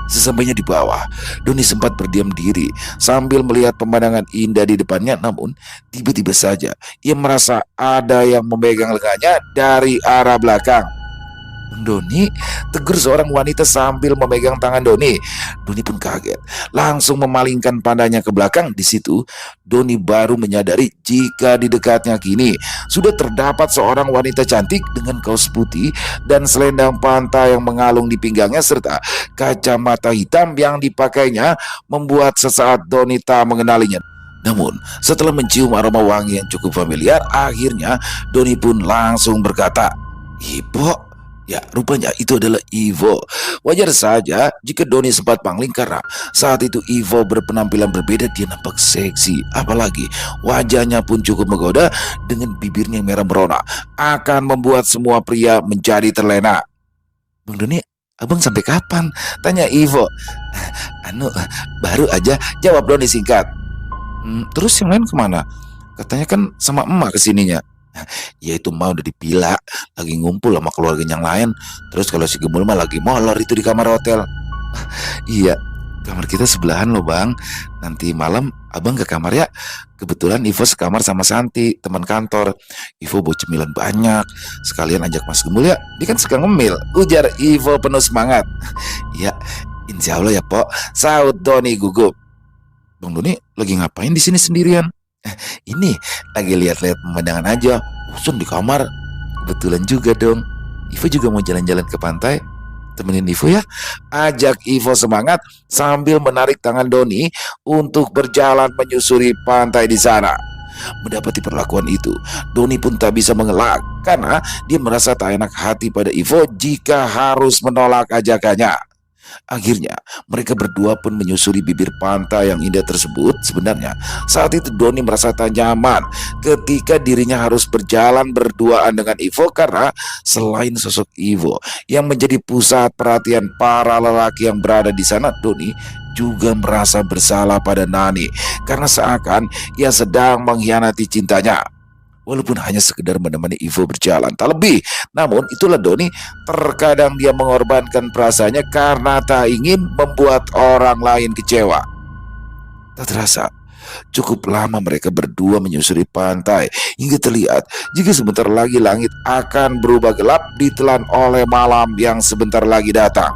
[SPEAKER 2] Sesampainya di bawah, Doni sempat berdiam diri sambil melihat pemandangan indah di depannya. Namun tiba-tiba saja ia merasa ada yang memegang lengannya dari arah belakang. Doni, tegur seorang wanita sambil memegang tangan Doni. Doni pun kaget, langsung memalingkan pandangnya ke belakang. Di situ Doni baru menyadari jika di dekatnya kini sudah terdapat seorang wanita cantik dengan kaos putih dan selendang pantai yang mengalung di pinggangnya serta kacamata hitam yang dipakainya membuat sesaat Doni tak mengenalinya. Namun setelah mencium aroma wangi yang cukup familiar, akhirnya Doni pun langsung berkata, "Ibu." Ya, rupanya itu adalah Ivo. Wajar saja jika Doni sempat pangling karena saat itu Ivo berpenampilan berbeda. Dia nampak seksi, apalagi wajahnya pun cukup menggoda dengan bibirnya yang merah merona, akan membuat semua pria menjadi terlena. "Bang Doni, abang sampai kapan?" tanya Ivo. Baru aja," jawab Doni singkat. Terus yang lain kemana? Katanya kan sama emak kesininya." "Ya itu mah udah dipila, lagi ngumpul sama keluarga yang lain. Terus kalau si Gembul mah lagi molor itu di kamar hotel." "Iya, kamar kita sebelahan loh bang. Nanti malam abang ke kamar ya. Kebetulan Ivo sekamar sama Santi, teman kantor. Ivo bawa cemilan banyak. Sekalian ajak Mas Gembul ya, dia kan suka ngemil," ujar Ivo penuh semangat. "Ya, insya Allah ya Pok," saut Doni gugup. "Bang Doni lagi ngapain di sini sendirian?" "Ini lagi lihat-lihat pemandangan aja. Bosan di kamar." "Kebetulan juga dong. Ivo juga mau jalan-jalan ke pantai. Temenin Ivo ya," ajak Ivo semangat sambil menarik tangan Doni untuk berjalan menyusuri pantai di sana. Mendapati perlakuan itu, Doni pun tak bisa mengelak karena dia merasa tak enak hati pada Ivo jika harus menolak ajakannya. Akhirnya mereka berdua pun menyusuri bibir pantai yang indah tersebut. Sebenarnya saat itu Doni merasa tak nyaman ketika dirinya harus berjalan berduaan dengan Ivo karena selain sosok Ivo yang menjadi pusat perhatian para lelaki yang berada di sana, Doni juga merasa bersalah pada Nani karena seakan ia sedang mengkhianati cintanya. Walaupun hanya sekedar menemani Ivo berjalan, tak lebih. Namun itulah Doni, terkadang dia mengorbankan perasaannya karena tak ingin membuat orang lain kecewa. Tak terasa, cukup lama mereka berdua menyusuri pantai hingga terlihat jika sebentar lagi langit akan berubah gelap ditelan oleh malam yang sebentar lagi datang.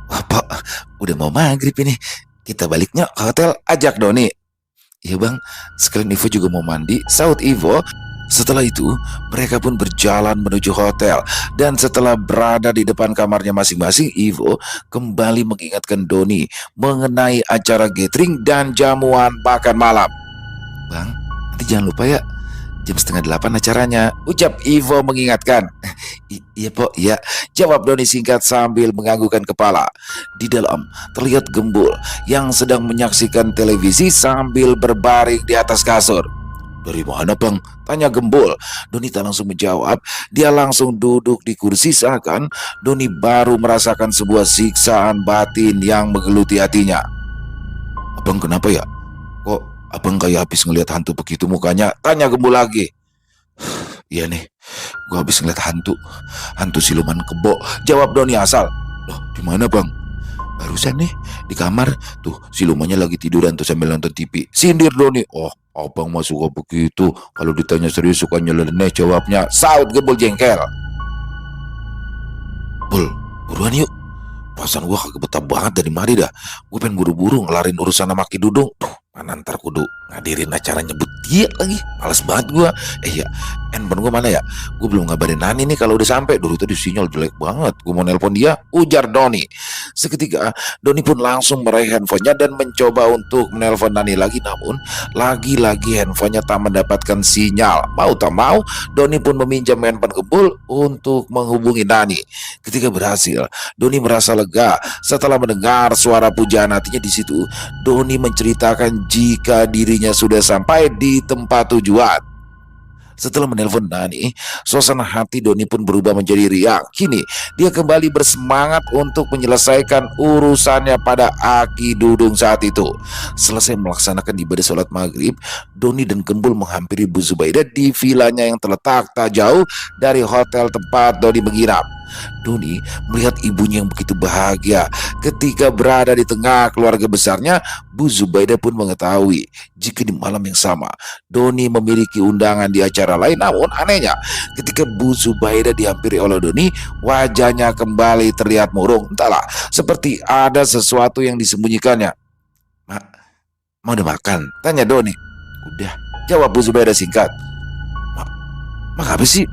[SPEAKER 2] "Wah Pak, udah mau maghrib ini. Kita baliknya ke hotel," ajak Doni. "Iya bang, sekalian Ivo juga mau mandi," saut Ivo. Setelah itu mereka pun berjalan menuju hotel. Dan setelah berada di depan kamarnya masing-masing, Ivo kembali mengingatkan Doni mengenai acara gathering dan jamuan makan malam. "Bang, nanti jangan lupa ya, jam 7:30 acaranya," ucap Ivo mengingatkan. Iya Pok, iya," jawab Doni singkat sambil menganggukkan kepala. Di dalam terlihat Gembul yang sedang menyaksikan televisi sambil berbaring di atas kasur. Dari mana bang? Tanya Gembul. Doni tak langsung menjawab. Dia langsung duduk di kursi seakan Doni baru merasakan sebuah siksaan batin yang menggeluti hatinya. Abang kenapa ya? Kok abang kayak habis ngelihat hantu begitu mukanya? Tanya Gembul lagi. Iya nih, gua habis ngeliat hantu siluman kebo. Jawab Doni asal. Loh, di mana bang? Barusan nih di kamar tuh silumannya lagi tiduran tuh sambil nonton TV. Sindir Doni. Oh, abang mah suka begitu. Kalau ditanya serius suka nyeleneh jawabnya. Saut Gembul jengkel. Bul, buruan yuk. Perasaan gua kagak betah banget dari mari dah. Gue pengen buru-buru ngelarin urusan sama Ki Dudung. Tuh, mana ntar kudu ngadirin acara nyebut dia lagi. Males banget gua. Ya, handphone gua mana ya? Gue belum ngabarin Nani nih kalau udah sampai. Dulu tadi sinyal jelek banget. Gue mau nelpon dia, ujar Doni. Seketika Doni pun langsung meraih handphonenya dan mencoba untuk menelpon Nani lagi. Namun lagi-lagi handphonenya tak mendapatkan sinyal. Mau tak mau, Doni pun meminjam handphone Gembul untuk menghubungi Nani. Ketika berhasil, Doni merasa lega setelah mendengar suara pujaan hatinya. Di situ Doni menceritakan jika dirinya sudah sampai di tempat tujuan. Setelah menelpon Nani, suasana hati Doni pun berubah menjadi riang. Kini dia kembali bersemangat untuk menyelesaikan urusannya pada Aki Dudung saat itu. Selesai melaksanakan ibadah sholat maghrib, Doni dan Gembul menghampiri Bu Zubaida di vilanya yang terletak tak jauh dari hotel tempat Doni menginap. Doni melihat ibunya yang begitu bahagia ketika berada di tengah keluarga besarnya. Bu Zubaida pun mengetahui jika di malam yang sama Doni memiliki undangan di acara lain. Namun anehnya, ketika Bu Zubaida dihampiri oleh Doni, wajahnya kembali terlihat murung. Entahlah, seperti ada sesuatu yang disembunyikannya. Mak, mau udah makan? Tanya Doni. Udah, jawab Bu Zubaida singkat. Mak apa sih?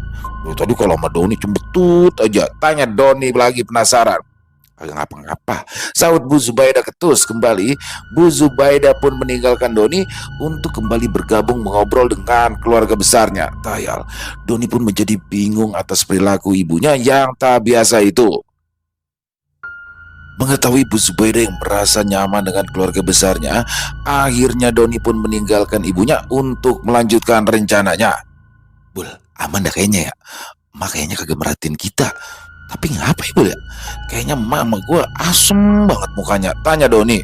[SPEAKER 2] Tadi kalau sama Doni cembetut aja. Tanya Doni lagi penasaran. Kagak ngapa-ngapa, saut Bu Zubaida ketus kembali. Bu Zubaida pun meninggalkan Doni untuk kembali bergabung mengobrol dengan keluarga besarnya. Tayal, Doni pun menjadi bingung atas perilaku ibunya yang tak biasa itu. Mengetahui Bu Zubaida yang merasa nyaman dengan keluarga besarnya, akhirnya Doni pun meninggalkan ibunya untuk melanjutkan rencananya. Bul, aman dah kayaknya ya. Mak kayaknya kagak merhatiin kita. Tapi ngapa ya Bul ya? Kayaknya mama gue asem banget mukanya. Tanya Doni.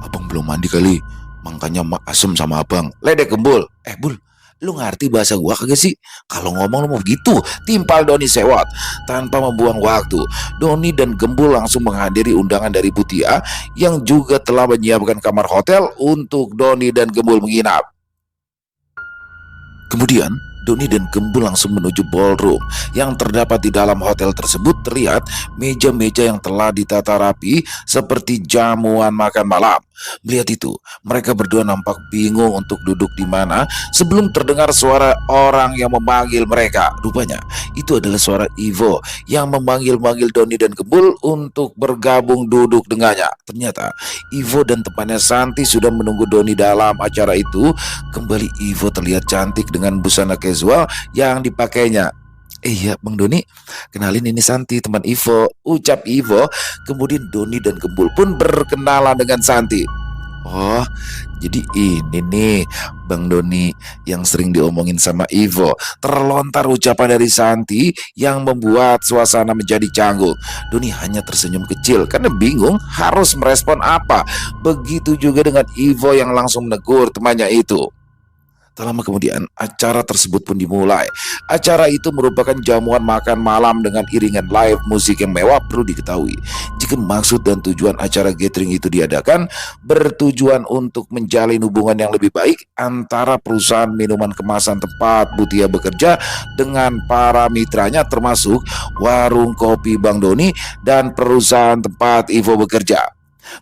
[SPEAKER 2] Abang belum mandi kali, makanya mak asem sama abang. Ledek Gembul. Bul, lu ngerti bahasa gua kagak sih? Kalau ngomong lu mau begitu. Timpal Doni sewot. Tanpa membuang waktu, Doni dan Gembul langsung menghadiri undangan dari Butia yang juga telah menyiapkan kamar hotel untuk Doni dan Gembul menginap. Kemudian Doni dan Gembul langsung menuju ballroom yang terdapat di dalam hotel tersebut. Terlihat meja-meja yang telah ditata rapi seperti jamuan makan malam. Melihat itu, mereka berdua nampak bingung untuk duduk di mana sebelum terdengar suara orang yang memanggil mereka. Rupanya itu adalah suara Ivo yang memanggil-manggil Doni dan Gembul untuk bergabung duduk dengannya. Ternyata Ivo dan temannya Santi sudah menunggu Doni dalam acara itu. Kembali Ivo terlihat cantik dengan busana casual yang dipakainya. Iya Bang Doni, kenalin ini Santi teman Ivo, ucap Ivo. Kemudian Doni dan Gembul pun berkenalan dengan Santi. Oh, jadi ini nih Bang Doni yang sering diomongin sama Ivo. Terlontar ucapan dari Santi yang membuat suasana menjadi canggung. Doni hanya tersenyum kecil karena bingung harus merespon apa. Begitu juga dengan Ivo yang langsung menegur temannya itu. Tak lama kemudian, acara tersebut pun dimulai. Acara itu merupakan jamuan makan malam dengan iringan live musik yang mewah. Perlu diketahui, jika maksud dan tujuan acara gathering itu diadakan bertujuan untuk menjalin hubungan yang lebih baik antara perusahaan minuman kemasan tempat Butia bekerja dengan para mitranya, termasuk warung kopi Bang Doni dan perusahaan tempat Ivo bekerja.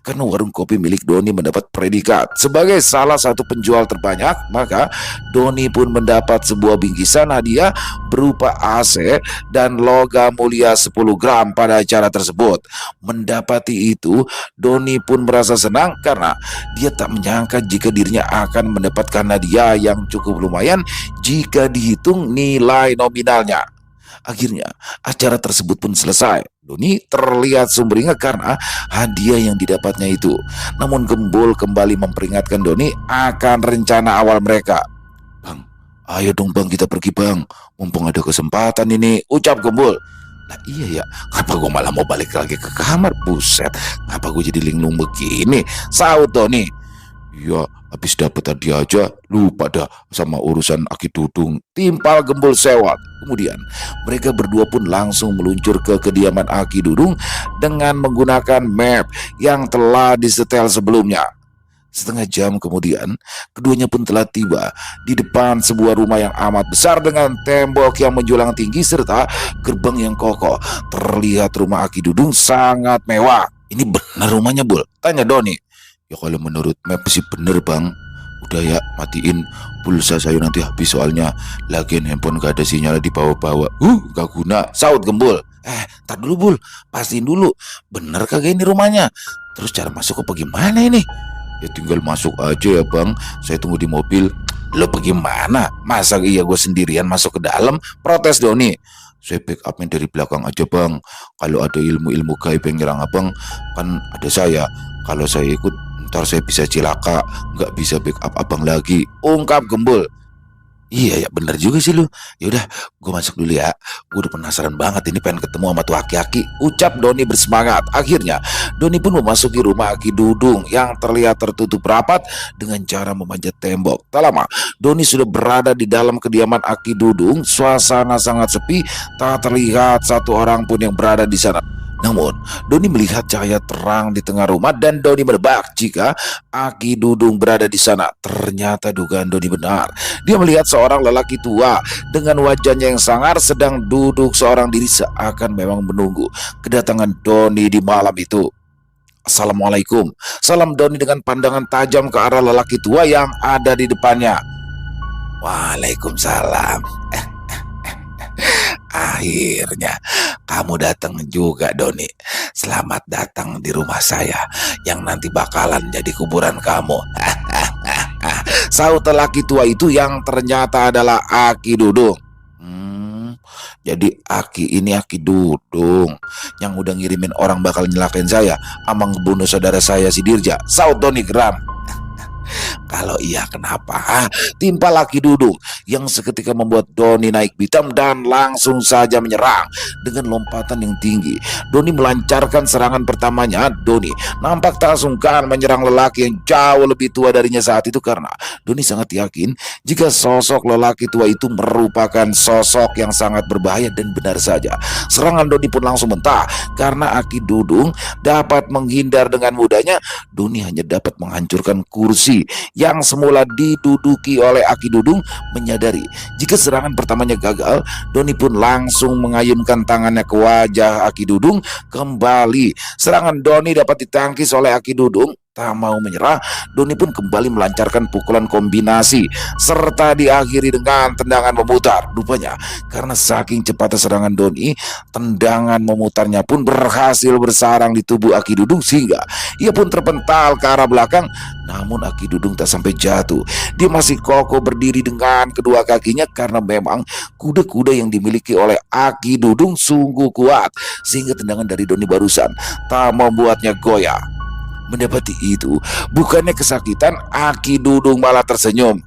[SPEAKER 2] Karena warung kopi milik Doni mendapat predikat sebagai salah satu penjual terbanyak, maka Doni pun mendapat sebuah bingkisan hadiah berupa AC dan logam mulia 10 gram pada acara tersebut. Mendapati itu, Doni pun merasa senang karena dia tak menyangka jika dirinya akan mendapatkan hadiah yang cukup lumayan jika dihitung nilai nominalnya. Akhirnya acara tersebut pun selesai. Doni terlihat sumringah karena hadiah yang didapatnya itu. Namun Gembul kembali memperingatkan Doni akan rencana awal mereka. Bang, Ayo dong bang, kita pergi bang. Mumpung ada kesempatan ini, ucap Gembul. Nah iya ya, kenapa gue malah mau balik lagi ke kamar? Buset, kenapa gue jadi linglung begini? Saut Doni. Iya, habis dapet tadi aja, lupa dah sama urusan Aki Dudung. Timpal Gembul sewot. Kemudian, mereka berdua pun langsung meluncur ke kediaman Aki Dudung dengan menggunakan map yang telah disetel sebelumnya. Setengah jam kemudian, keduanya pun telah tiba di depan sebuah rumah yang amat besar dengan tembok yang menjulang tinggi serta gerbang yang kokoh. Terlihat rumah Aki Dudung sangat mewah. Ini benar rumahnya, Bul? Tanya Doni. Ya kalau menurut map sih bener bang. Udah ya, matiin pulsa saya nanti habis soalnya. Lagian handphone gak ada sinyal di bawah-bawah. Gak guna. Saut Gembul. Tar dulu Bul, pastiin dulu. Bener kagak ini rumahnya? Terus cara masuk ke bagaimana ini? Ya tinggal masuk aja ya bang, saya tunggu di mobil. Lo pergi mana? Masa iya gue sendirian masuk ke dalam? Protes Doni. Saya backupnya dari belakang aja bang. Kalau ada ilmu-ilmu gaib yang nyerang abang, kan ada saya. Kalau saya ikut, ntar saya bisa cilaka, nggak bisa backup abang lagi. Ungkap Gembul. Iya ya bener juga sih lu. Yaudah gue masuk dulu ya. Gue udah penasaran banget ini pengen ketemu sama tuh aki-aki. Ucap Doni bersemangat. Akhirnya Doni pun memasuki rumah Aki Dudung yang terlihat tertutup rapat dengan cara memanjat tembok. Tak lama Doni sudah berada di dalam kediaman Aki Dudung. Suasana sangat sepi. Tak terlihat satu orang pun yang berada di sana. Namun, Doni melihat cahaya terang di tengah rumah dan Doni menebak jika Aki Dudung berada di sana. Ternyata dugaan Doni benar. Dia melihat seorang lelaki tua dengan wajahnya yang sangar sedang duduk seorang diri seakan memang menunggu kedatangan Doni di malam itu. Assalamualaikum. Salam Doni dengan pandangan tajam ke arah lelaki tua yang ada di depannya. Waalaikumsalam. Akhirnya kamu datang juga Doni. Selamat datang di rumah saya yang nanti bakalan jadi kuburan kamu. Saut lelaki tua itu yang ternyata adalah Aki Dudung. Jadi Aki ini Aki Dudung yang udah ngirimin orang bakal nyelakain saya, amang bunuh saudara saya si Dirja. Saut Doni geram. Kalau iya kenapa? Timpal Aki Dudung yang seketika membuat Doni naik pitam dan langsung saja menyerang dengan lompatan yang tinggi. Doni melancarkan serangan pertamanya. Doni nampak tak sungkan menyerang lelaki yang jauh lebih tua darinya saat itu karena Doni sangat yakin jika sosok lelaki tua itu merupakan sosok yang sangat berbahaya. Dan benar saja, serangan Doni pun langsung mentah karena Aki Dudung dapat menghindar dengan mudahnya. Doni hanya dapat menghancurkan kursi yang semula diduduki oleh Aki Dudung. Menyadari jika serangan pertamanya gagal, Doni pun langsung mengayunkan tangannya ke wajah Aki Dudung. Kembali serangan Doni dapat ditangkis oleh Aki Dudung. Tak mau menyerah, Doni pun kembali melancarkan pukulan kombinasi serta diakhiri dengan tendangan memutar. Rupanya karena saking cepatnya serangan Doni, tendangan memutarnya pun berhasil bersarang di tubuh Aki Dudung sehingga ia pun terpental ke arah belakang. Namun Aki Dudung tak sampai jatuh. Dia masih kokoh berdiri dengan kedua kakinya karena memang kuda-kuda yang dimiliki oleh Aki Dudung sungguh kuat sehingga tendangan dari Doni barusan tak membuatnya goyah. Mendapati itu, bukannya kesakitan, Aki Dudung malah tersenyum.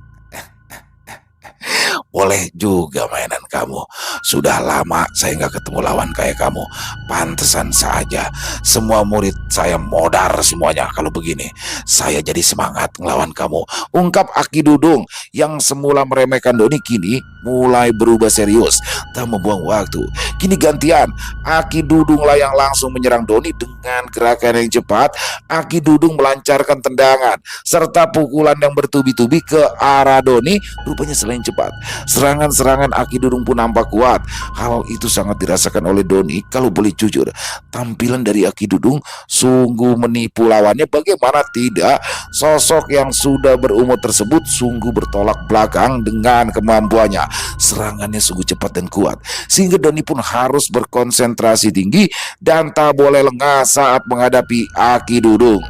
[SPEAKER 2] Boleh juga mainan kamu. Sudah lama saya nggak ketemu lawan kayak kamu. Pantesan saja semua murid saya modar semuanya. Kalau begini saya jadi semangat ngelawan kamu. Ungkap Aki Dudung yang semula meremehkan Doni kini mulai berubah serius. Tak membuang waktu, kini gantian Aki Dudung lah yang langsung menyerang Doni. Dengan gerakan yang cepat, Aki Dudung melancarkan tendangan serta pukulan yang bertubi-tubi ke arah Doni. Rupanya selain cepat, serangan-serangan Aki Dudung pun nampak kuat. Hal itu sangat dirasakan oleh Doni. Kalau boleh jujur, tampilan dari Aki Dudung sungguh menipu lawannya. Bagaimana tidak, sosok yang sudah berumur tersebut sungguh bertolak belakang dengan kemampuannya. Serangannya sungguh cepat dan kuat sehingga Doni pun harus berkonsentrasi tinggi dan tak boleh lengah saat menghadapi Aki Dudung.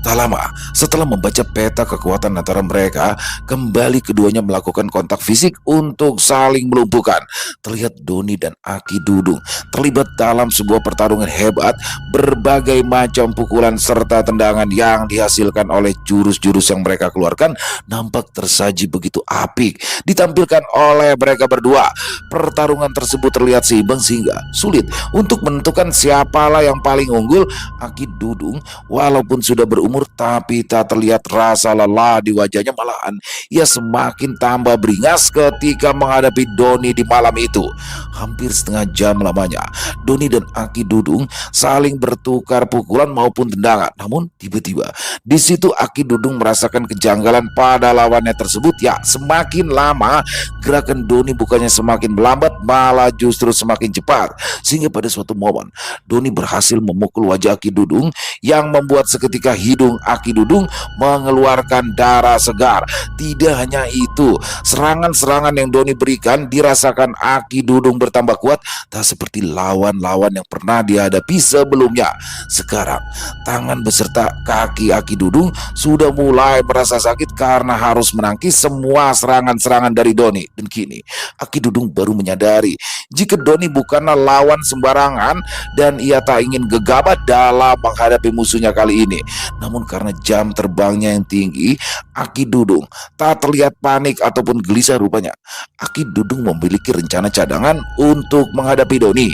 [SPEAKER 2] Tak lama setelah membaca peta kekuatan antara mereka, kembali keduanya melakukan kontak fisik untuk saling melumpuhkan. Terlihat Doni dan Aki Dudung terlibat dalam sebuah pertarungan hebat. Berbagai macam pukulan serta tendangan yang dihasilkan oleh jurus-jurus yang mereka keluarkan nampak tersaji begitu apik ditampilkan oleh mereka berdua. Pertarungan tersebut terlihat seimbang sehingga sulit untuk menentukan siapalah yang paling unggul. Aki Dudung walaupun sudah berumur tapi tak terlihat rasa lelah di wajahnya, malahan ia semakin tambah beringas ketika menghadapi Doni di malam itu. Hampir setengah jam lamanya Doni dan Aki Dudung saling bertukar pukulan maupun tendangan. Namun tiba-tiba di situ Aki Dudung merasakan kejanggalan pada lawannya tersebut. Ya, semakin lama gerakan Doni bukannya semakin melambat, malah justru semakin cepat, sehingga pada suatu momen Doni berhasil memukul wajah Aki Dudung yang membuat seketika hidung Aki Dudung mengeluarkan darah segar. Tidak hanya itu, serangan-serangan yang Doni berikan dirasakan Aki Dudung bertambah kuat, tak seperti lawan-lawan yang pernah dihadapi sebelumnya. Sekarang tangan beserta kaki Aki Dudung sudah mulai merasa sakit karena harus menangkis semua serangan-serangan dari Doni. Dan kini Aki Dudung baru menyadari jika Doni bukanlah lawan sembarangan dan ia tak ingin gegabah dalam menghadapi musuhnya kali ini. Namun karena jam terbangnya yang tinggi, Aki Dudung tak terlihat panik ataupun gelisah. Rupanya Aki Dudung memiliki rencana cadangan untuk menghadapi Doni.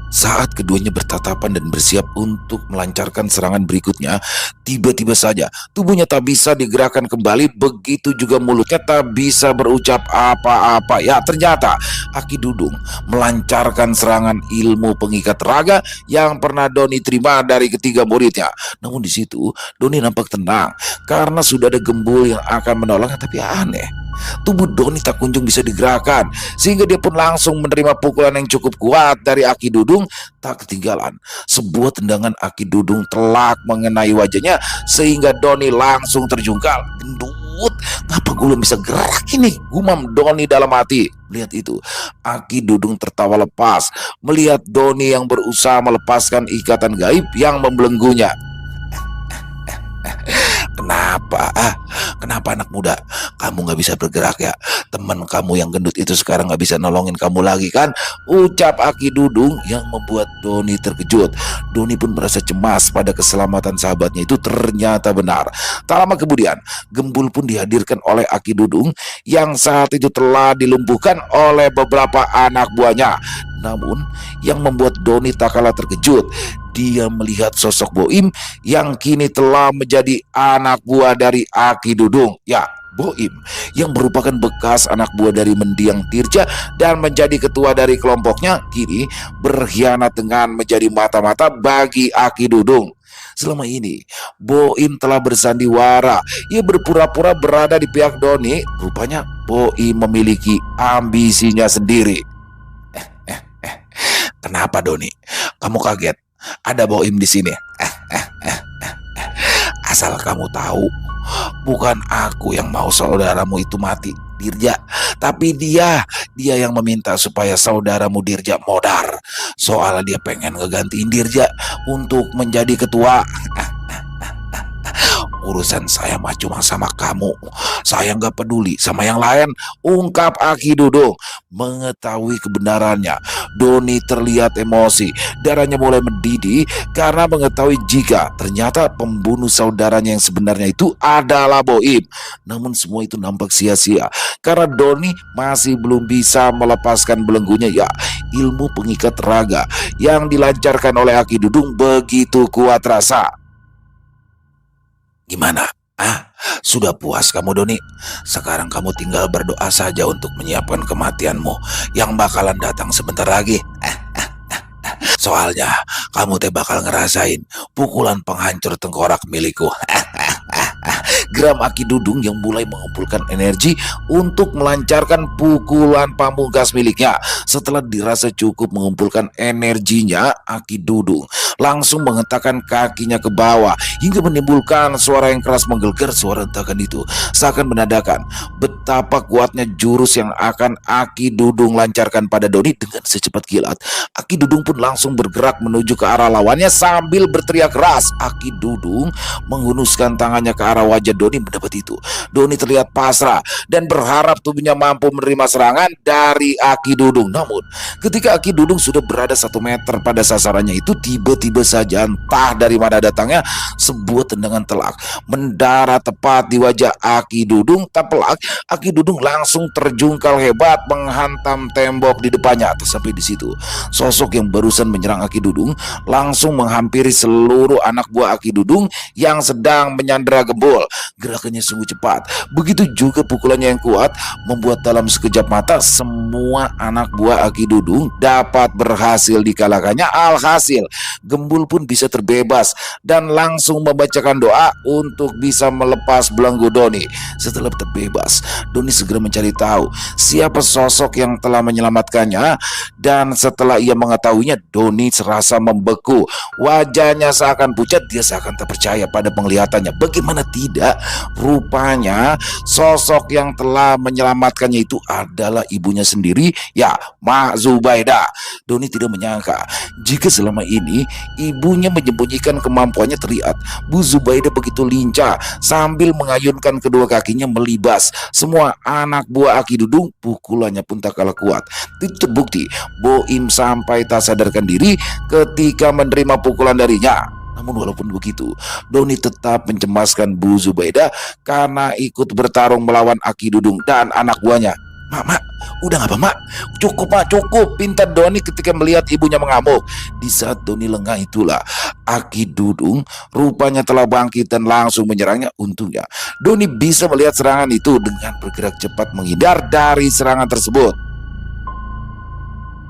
[SPEAKER 2] Saat keduanya bertatapan dan bersiap untuk melancarkan serangan berikutnya, tiba-tiba saja tubuhnya tak bisa digerakkan kembali, begitu juga mulutnya tak bisa berucap apa-apa. Ya, ternyata Aki Dudung melancarkan serangan ilmu pengikat raga yang pernah Doni terima dari ketiga muridnya. Namun di situ Doni nampak tenang karena sudah ada gembul yang akan menolongnya. Tapi aneh, tubuh Doni tak kunjung bisa digerakkan, sehingga dia pun langsung menerima pukulan yang cukup kuat dari Aki Dudung. Tak ketinggalan, sebuah tendangan Aki Dudung telak mengenai wajahnya sehingga Doni langsung terjungkal. Gendut, ngapa gue belum bisa gerak ini, gumam Doni dalam hati. Melihat itu, Aki Dudung tertawa lepas melihat Doni yang berusaha melepaskan ikatan gaib yang membelenggunya. Kenapa? Kenapa anak muda? Kamu gak bisa bergerak ya? Teman kamu yang gendut itu sekarang gak bisa nolongin kamu lagi kan? Ucap Aki Dudung yang membuat Doni terkejut. Doni pun merasa cemas pada keselamatan sahabatnya itu ternyata benar. Tak lama kemudian, gembul pun dihadirkan oleh Aki Dudung yang saat itu telah dilumpuhkan oleh beberapa anak buahnya. Namun yang membuat Doni tak kalah terkejut, dia melihat sosok Boim yang kini telah menjadi anak buah dari Aki Dudung. Ya, Boim yang merupakan bekas anak buah dari mendiang Tirja dan menjadi ketua dari kelompoknya, kini berkhianat dengan menjadi mata-mata bagi Aki Dudung. Selama ini Boim telah bersandiwara, ia berpura-pura berada di pihak Doni. Rupanya Boim memiliki ambisinya sendiri. Kenapa Doni? Kamu kaget? Ada Boim di sini. Asal kamu tahu, bukan aku yang mau saudaramu itu mati, Dirja, tapi dia yang meminta supaya saudaramu Dirja modar. Soalnya dia pengen ngegantiin Dirja untuk menjadi ketua. Urusan saya mah cuma sama kamu. Saya nggak peduli sama yang lain, ungkap Aki Dudung. Mengetahui kebenarannya, Doni terlihat emosi. Darahnya mulai mendidih karena mengetahui jika ternyata pembunuh saudaranya yang sebenarnya itu adalah Boim. Namun semua itu nampak sia-sia karena Doni masih belum bisa melepaskan belenggunya. Ya, ilmu pengikat raga yang dilancarkan oleh Aki Dudung begitu kuat rasa. Gimana? Sudah puas kamu Doni? Sekarang kamu tinggal berdoa saja untuk menyiapkan kematianmu yang bakalan datang sebentar lagi. Soalnya kamu teh bakal ngerasain pukulan penghancur tengkorak milikku. Geram Aki Dudung yang mulai mengumpulkan energi untuk melancarkan pukulan pamungkas miliknya. Setelah dirasa cukup mengumpulkan energinya, Aki Dudung langsung menghentakkan kakinya ke bawah hingga menimbulkan suara yang keras menggelegar. Suara hentakan itu seakan menandakan betapa betapa kuatnya jurus yang akan Aki Dudung lancarkan pada Doni. Dengan secepat kilat, Aki Dudung pun langsung bergerak menuju ke arah lawannya sambil berteriak keras. Aki Dudung menghunuskan tangannya ke arah wajah Doni. Mendapat itu, Doni terlihat pasrah dan berharap tubuhnya mampu menerima serangan dari Aki Dudung. Namun, ketika Aki Dudung sudah berada 1 meter pada sasarannya itu, tiba-tiba saja entah dari mana datangnya sebuah tendangan telak mendarat tepat di wajah Aki Dudung. Tak pelak, Aki Dudung langsung terjungkal hebat menghantam tembok di depannya. Sampai di situ, sosok yang barusan menyerang Aki Dudung langsung menghampiri seluruh anak buah Aki Dudung yang sedang menyandera Gembul. Gerakannya sungguh cepat, begitu juga pukulannya yang kuat membuat dalam sekejap mata semua anak buah Aki Dudung dapat berhasil dikalahkannya. Alhasil, Gembul pun bisa terbebas dan langsung membacakan doa untuk bisa melepas belenggu Doni. Setelah terbebas, Doni segera mencari tahu siapa sosok yang telah menyelamatkannya, dan setelah ia mengetahuinya, Doni serasa membeku. Wajahnya seakan pucat, dia seakan tak percaya pada penglihatannya. Bagaimana tidak, rupanya sosok yang telah menyelamatkannya itu adalah ibunya sendiri, ya, Mak Zubaida. Doni tidak menyangka jika selama ini ibunya menyembunyikan kemampuannya. Terlihat Bu Zubaida begitu lincah sambil mengayunkan kedua kakinya melibas semua anak buah Aki Dudung. Pukulannya pun tak kalah kuat. Itu terbukti Boim sampai tak sadarkan diri ketika menerima pukulan darinya. Namun walaupun begitu, Doni tetap mencemaskan Bu Zubaida karena ikut bertarung melawan Aki Dudung dan anak buahnya. Mak, udah gak apa mak? Cukup mak, cukup, pinta Doni ketika melihat ibunya mengamuk. Di saat Doni lengah itulah Aki Dudung rupanya telah bangkit dan langsung menyerangnya. Untungnya Doni bisa melihat serangan itu dengan bergerak cepat menghindar dari serangan tersebut.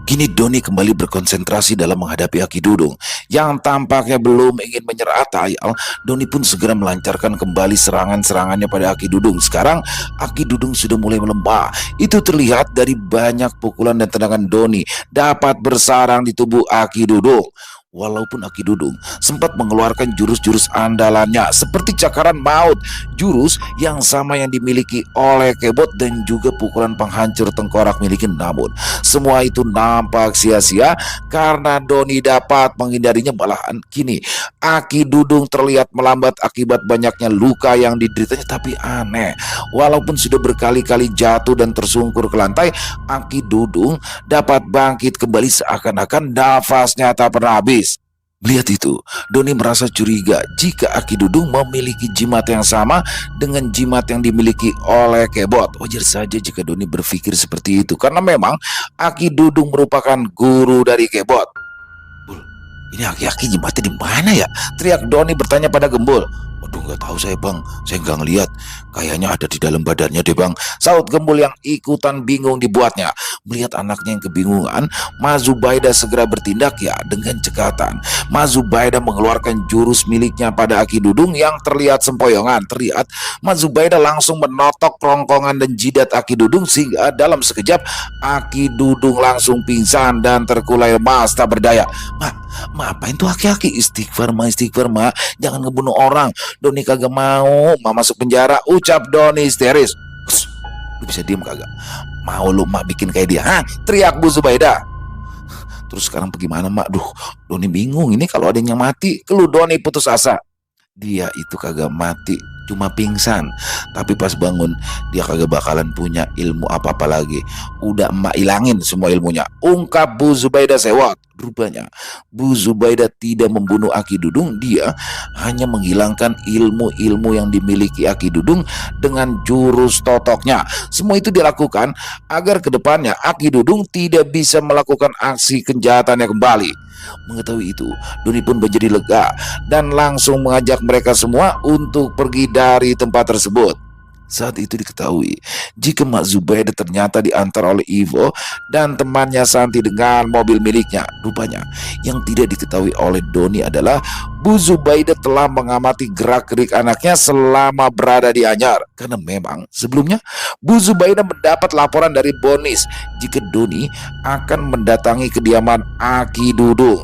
[SPEAKER 2] Kini Doni kembali berkonsentrasi dalam menghadapi Aki Dudung yang tampaknya belum ingin menyerah. Tayal, Doni pun segera melancarkan kembali serangan-serangannya pada Aki Dudung. Sekarang Aki Dudung sudah mulai melemah. Itu terlihat dari banyak pukulan dan tendangan Doni dapat bersarang di tubuh Aki Dudung. Walaupun Aki Dudung sempat mengeluarkan jurus-jurus andalannya seperti cakaran maut, jurus yang sama yang dimiliki oleh Kebot, dan juga pukulan penghancur tengkorak miliknya, namun semua itu nampak sia-sia karena Doni dapat menghindarinya. Malahan kini Aki Dudung terlihat melambat akibat banyaknya luka yang dideritanya. Tapi aneh, walaupun sudah berkali-kali jatuh dan tersungkur ke lantai, Aki Dudung dapat bangkit kembali seakan-akan nafasnya tak pernah habis. Melihat itu, Doni merasa curiga jika Aki Dudung memiliki jimat yang sama dengan jimat yang dimiliki oleh Kebot. Wajar saja jika Doni berpikir seperti itu, karena memang Aki Dudung merupakan guru dari Kebot. Bul, ini aki-aki jimatnya di mana ya? Teriak Doni bertanya pada Gembul. Waduh, nggak tahu saya bang, saya nggak ngeliat. Kayaknya ada di dalam badannya deh bang, saut Gembul yang ikutan bingung dibuatnya. Melihat anaknya yang kebingungan, Ma Zubaida segera bertindak, ya, dengan cekatan. Ma Zubaida mengeluarkan jurus miliknya pada Aki Dudung yang terlihat sempoyongan. Terlihat Ma Zubaida langsung menotok kerongkongan dan jidat Aki Dudung sehingga dalam sekejap Aki Dudung langsung pingsan dan terkulai lemas tak berdaya. Ma, apain tuh aki-aki? Istighfar ma, jangan ngebunuh orang. Doni kagak mau ma masuk penjara, ucap Doni histeris. Lu bisa diem kagak? Mau lu mak bikin kayak dia? Hah? Teriak Bu Zubaida. Terus sekarang bagaimana mak? Duh, Doni bingung ini kalau ada yang mati. Keluh Doni putus asa. Dia itu kagak mati, cuma pingsan. Tapi pas bangun, dia kagak bakalan punya ilmu apa-apa lagi. Udah emak ilangin semua ilmunya, ungkap Bu Zubaida sewot. Rupanya Bu Zubaida tidak membunuh Aki Dudung. Dia hanya menghilangkan ilmu-ilmu yang dimiliki Aki Dudung dengan jurus totoknya. Semua itu dilakukan agar kedepannya Aki Dudung tidak bisa melakukan aksi kejahatannya kembali. Mengetahui itu, Doni pun menjadi lega dan langsung mengajak mereka semua untuk pergi dari tempat tersebut. Saat itu diketahui jika Mak Zubaida ternyata diantar oleh Ivo dan temannya Santi dengan mobil miliknya. Rupanya yang tidak diketahui oleh Doni adalah Bu Zubaida telah mengamati gerak-gerik anaknya selama berada di Anyar. Karena memang sebelumnya Bu Zubaida mendapat laporan dari Bonis jika Doni akan mendatangi kediaman Aki Dudung.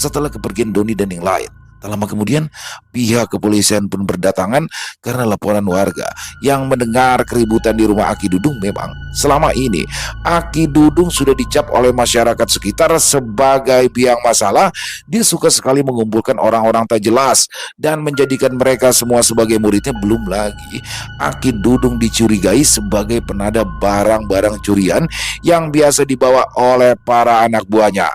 [SPEAKER 2] Setelah kepergian Doni dan yang lain, Tak lama kemudian, pihak kepolisian pun berdatangan karena laporan warga yang mendengar keributan di rumah Aki Dudung. Memang selama ini Aki Dudung sudah dicap oleh masyarakat sekitar sebagai biang masalah. Dia suka sekali mengumpulkan orang-orang tak jelas dan menjadikan mereka semua sebagai muridnya. Belum lagi Aki Dudung dicurigai sebagai penada barang-barang curian yang biasa dibawa oleh para anak buahnya.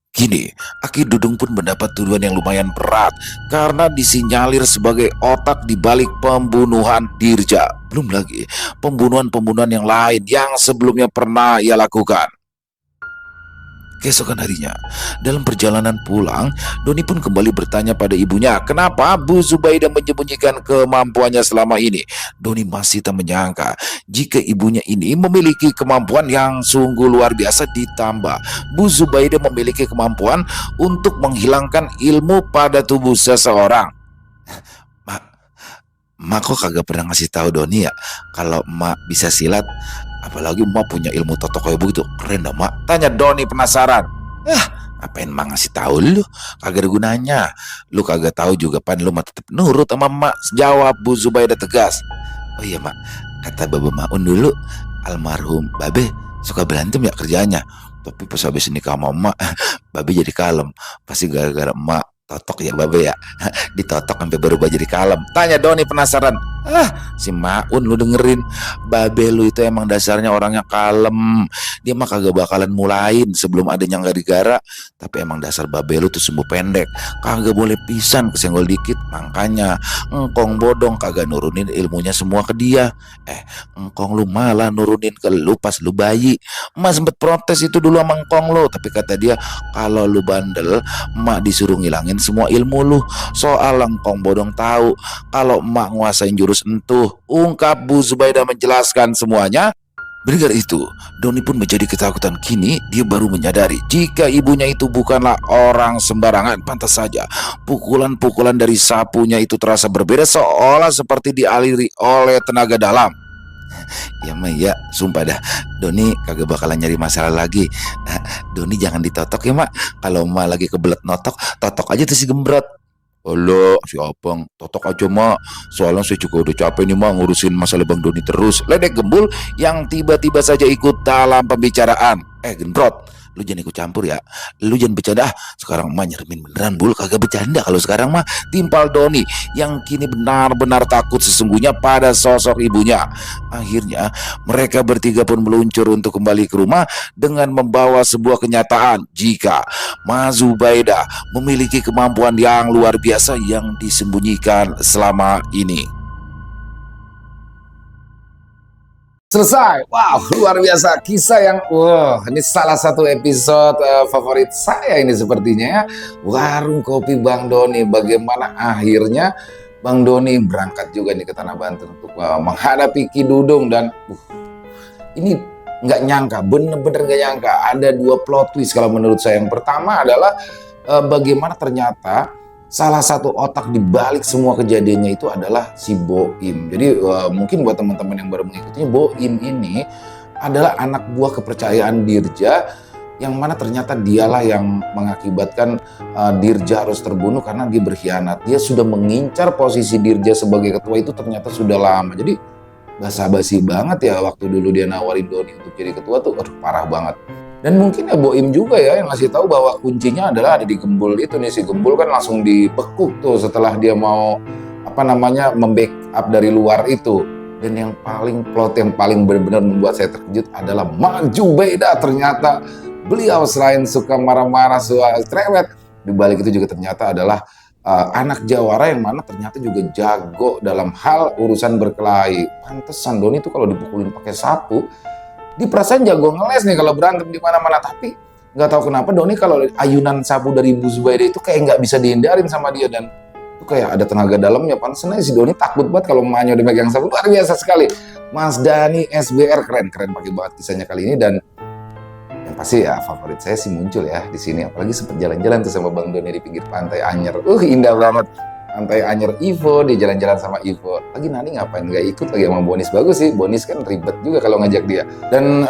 [SPEAKER 2] Kini, Aki Dudung pun mendapat tuduhan yang lumayan berat karena disinyalir sebagai otak di balik pembunuhan Dirja. Belum lagi pembunuhan-pembunuhan yang lain yang sebelumnya pernah ia lakukan. Keesokan harinya, dalam perjalanan pulang, Doni pun kembali bertanya pada ibunya, kenapa Bu Zubaidah menyembunyikan kemampuannya selama ini. Doni masih tak menyangka jika ibunya ini memiliki kemampuan yang sungguh luar biasa, ditambah Bu Zubaidah memiliki kemampuan untuk menghilangkan ilmu pada tubuh seseorang. Mak kok kagak pernah ngasih tahu Doni ya kalau Mak bisa silat? Apalagi Mak punya ilmu totok kayak begitu. Keren dah Mak, tanya Doni penasaran. Apain Mak ngasih tahu lu? Kagak ada gunanya. Lu kagak tahu juga pan, lu mah tetap nurut sama Mak, jawab Bu Zubaidah tegas. Oh iya Mak, kata Baba Maun dulu, almarhum Babe suka berantem ya kerjanya. Tapi pas habis nikah sama Mak, Babe jadi kalem. Pasti gara-gara Mak totok ya Babe ya. Ditotok sampai berubah jadi kalem. Tanya Doni penasaran. Si Maun lu dengerin, Babe lu itu emang dasarnya orangnya kalem. Dia mah kagak bakalan mulain sebelum ada yang gara-gara. Tapi emang dasar Babe lu tuh sumbu pendek, kagak boleh pisan kesenggol dikit. Makanya engkong bodong kagak nurunin ilmunya semua ke dia. Engkong lu malah nurunin ke lu pas lu bayi. Emak sempet protes itu dulu sama engkong lu, tapi kata dia kalau lu bandel, emak disuruh ngilangin semua ilmu lu. Soal engkong bodong tahu kalau emak nguasain jurus entuh, ungkap Bu Zubaidah menjelaskan semuanya. Mendengar itu, Doni pun menjadi ketakutan. Kini dia baru menyadari jika ibunya itu bukanlah orang sembarangan. Pantas saja pukulan-pukulan dari sapunya itu terasa berbeda, seolah seperti dialiri oleh tenaga dalam. Ya mah ya, sumpah dah, Doni kagak bakalan nyari masalah lagi. Doni jangan ditotok ya mak. Kalau emak lagi kebelet notok, totok aja tuh si gembrot. Halo, si Abang, totok aja mak. Soalnya saya juga udah capek nih mak ngurusin masalah Bang Doni terus. Ledek Gembul yang tiba-tiba saja ikut dalam pembicaraan. Gembrot, lu jangan ikut campur ya. Lu jangan bercanda. Sekarang mah nyeremin beneran Bul, kagak bercanda. Kalau sekarang mah, timpal Doni yang kini benar-benar takut sesungguhnya pada sosok ibunya. Akhirnya mereka bertiga pun meluncur untuk kembali ke rumah dengan membawa sebuah kenyataan jika Mas Zubaidah memiliki kemampuan yang luar biasa yang disembunyikan selama ini.
[SPEAKER 1] Selesai. Wow, luar biasa. Kisah yang ini salah satu episode favorit saya ini sepertinya ya. Warung kopi Bang Doni. Bagaimana akhirnya Bang Doni berangkat juga nih ke Tanah Banten untuk menghadapi Ki Dudung. Dan ini nggak nyangka, bener-bener nggak nyangka. Ada dua plot twist kalau menurut saya. Yang pertama adalah bagaimana ternyata salah satu otak di balik semua kejadiannya itu adalah si Boim. Jadi mungkin buat teman-teman yang baru mengikutinya, Boim ini adalah anak buah kepercayaan Dirja, yang mana ternyata dialah yang mengakibatkan Dirja harus terbunuh karena dia berkhianat. Dia sudah mengincar posisi Dirja sebagai ketua itu ternyata sudah lama. Jadi basa-basi banget ya waktu dulu dia nawarin Doni untuk jadi ketua tuh, parah banget. Dan mungkin ya Boim juga ya yang ngasih tahu bahwa kuncinya adalah ada di Gembul itu nih. Si Gembul kan langsung dibekuk tuh setelah dia mau membackup dari luar itu. Dan yang paling plot yang paling benar-benar membuat saya terkejut adalah Mas Zubaidah. Ternyata beliau selain suka marah-marah, suka cerewet, di balik itu juga ternyata adalah anak jawara yang mana ternyata juga jago dalam hal urusan berkelahi. Pantesan Doni tuh kalau dipukulin pakai sapu, di perasaan jago ngeles nih kalau berantem di mana-mana. Tapi nggak tahu kenapa Doni kalau ayunan sapu dari Bu Zubaidah itu kayak nggak bisa dihindarin sama dia, dan itu kayak ada tenaga dalamnya. Pantesan si Doni takut banget kalau emaknya udah megang sapu. Luar biasa sekali. Mas Dani SBR keren pakai banget kisahnya kali ini. Dan yang pasti ya favorit saya sih muncul ya di sini, apalagi sempat jalan-jalan tuh sama Bang Doni di pinggir pantai Anyer. Indah banget. santai Anyer Ivo, dia jalan-jalan sama Ivo. Lagi Nani ngapain nggak ikut lagi sama Bonis? Bagus sih, Bonis kan ribet juga kalau ngajak dia. Dan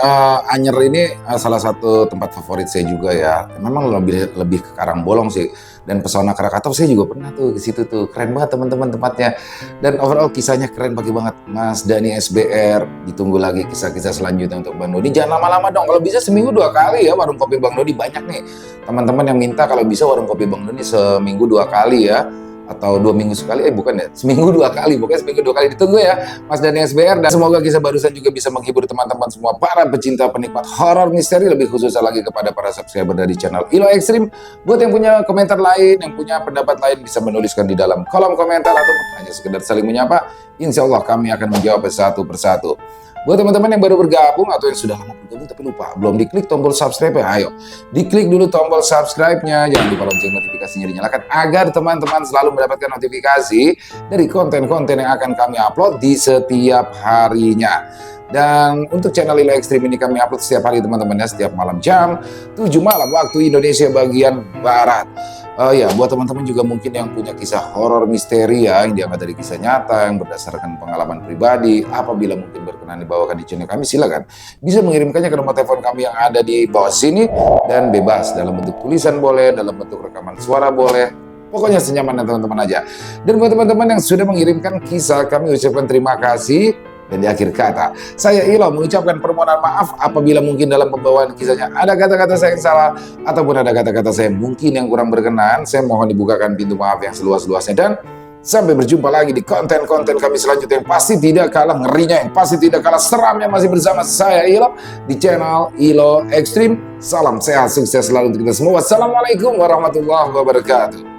[SPEAKER 1] Anyer ini salah satu tempat favorit saya juga ya. Memang lebih ke Karangbolong sih. Dan Pesona Krakatau saya juga pernah tuh ke situ tuh. Keren banget teman-teman tempatnya. Dan overall kisahnya keren banget Mas Dani SBR. Ditunggu lagi kisah-kisah selanjutnya untuk Bang Doni. Jangan lama-lama dong. Kalau bisa seminggu 2 kali ya warung kopi Bang Doni. Banyak nih teman-teman yang minta kalau bisa warung kopi Bang Doni seminggu 2 kali ya. Atau 2 minggu sekali, bukan ya, seminggu 2 kali, pokoknya seminggu 2 kali. Ditunggu ya Mas Dani SBR, dan semoga kisah barusan juga bisa menghibur teman-teman semua para pecinta penikmat horor misteri, lebih khususnya lagi kepada para subscriber dari channel Ilo Ekstrim. Buat yang punya komentar lain, yang punya pendapat lain, bisa menuliskan di dalam kolom komentar atau hanya sekedar saling menyapa. Insya Allah kami akan menjawab satu persatu. Buat teman-teman yang baru bergabung atau yang sudah lama bergabung tapi lupa, belum diklik tombol subscribe ya, ayo diklik dulu tombol subscribe-nya, jangan lupa lonceng notifikasinya dinyalakan agar teman-teman selalu mendapatkan notifikasi dari konten-konten yang akan kami upload di setiap harinya. Dan untuk channel Ilo Ekstrim ini kami upload setiap hari teman-teman ya, setiap malam jam 7 malam waktu Indonesia bagian Barat. Ya, buat teman-teman juga mungkin yang punya kisah horor misteri ya, yang diangkat dari kisah nyata, yang berdasarkan pengalaman pribadi, apabila mungkin berkenan dibawakan di channel kami, silakan bisa mengirimkannya ke nomor telepon kami yang ada di bawah sini, dan bebas dalam bentuk tulisan boleh, dalam bentuk rekaman suara boleh, pokoknya senyaman teman-teman aja. Dan buat teman-teman yang sudah mengirimkan kisah, kami ucapkan terima kasih. Dan di akhir kata, saya Ilo mengucapkan permohonan maaf apabila mungkin dalam pembawaan kisahnya ada kata-kata saya yang salah, ataupun ada kata-kata saya mungkin yang kurang berkenan. Saya mohon dibukakan pintu maaf yang seluas-luasnya. Dan sampai berjumpa lagi di konten-konten kami selanjutnya yang pasti tidak kalah ngerinya, yang pasti tidak kalah seramnya, masih bersama saya Ilo di channel Ilo Ekstrim. Salam sehat, sukses selalu untuk kita semua. Wassalamualaikum warahmatullahi wabarakatuh.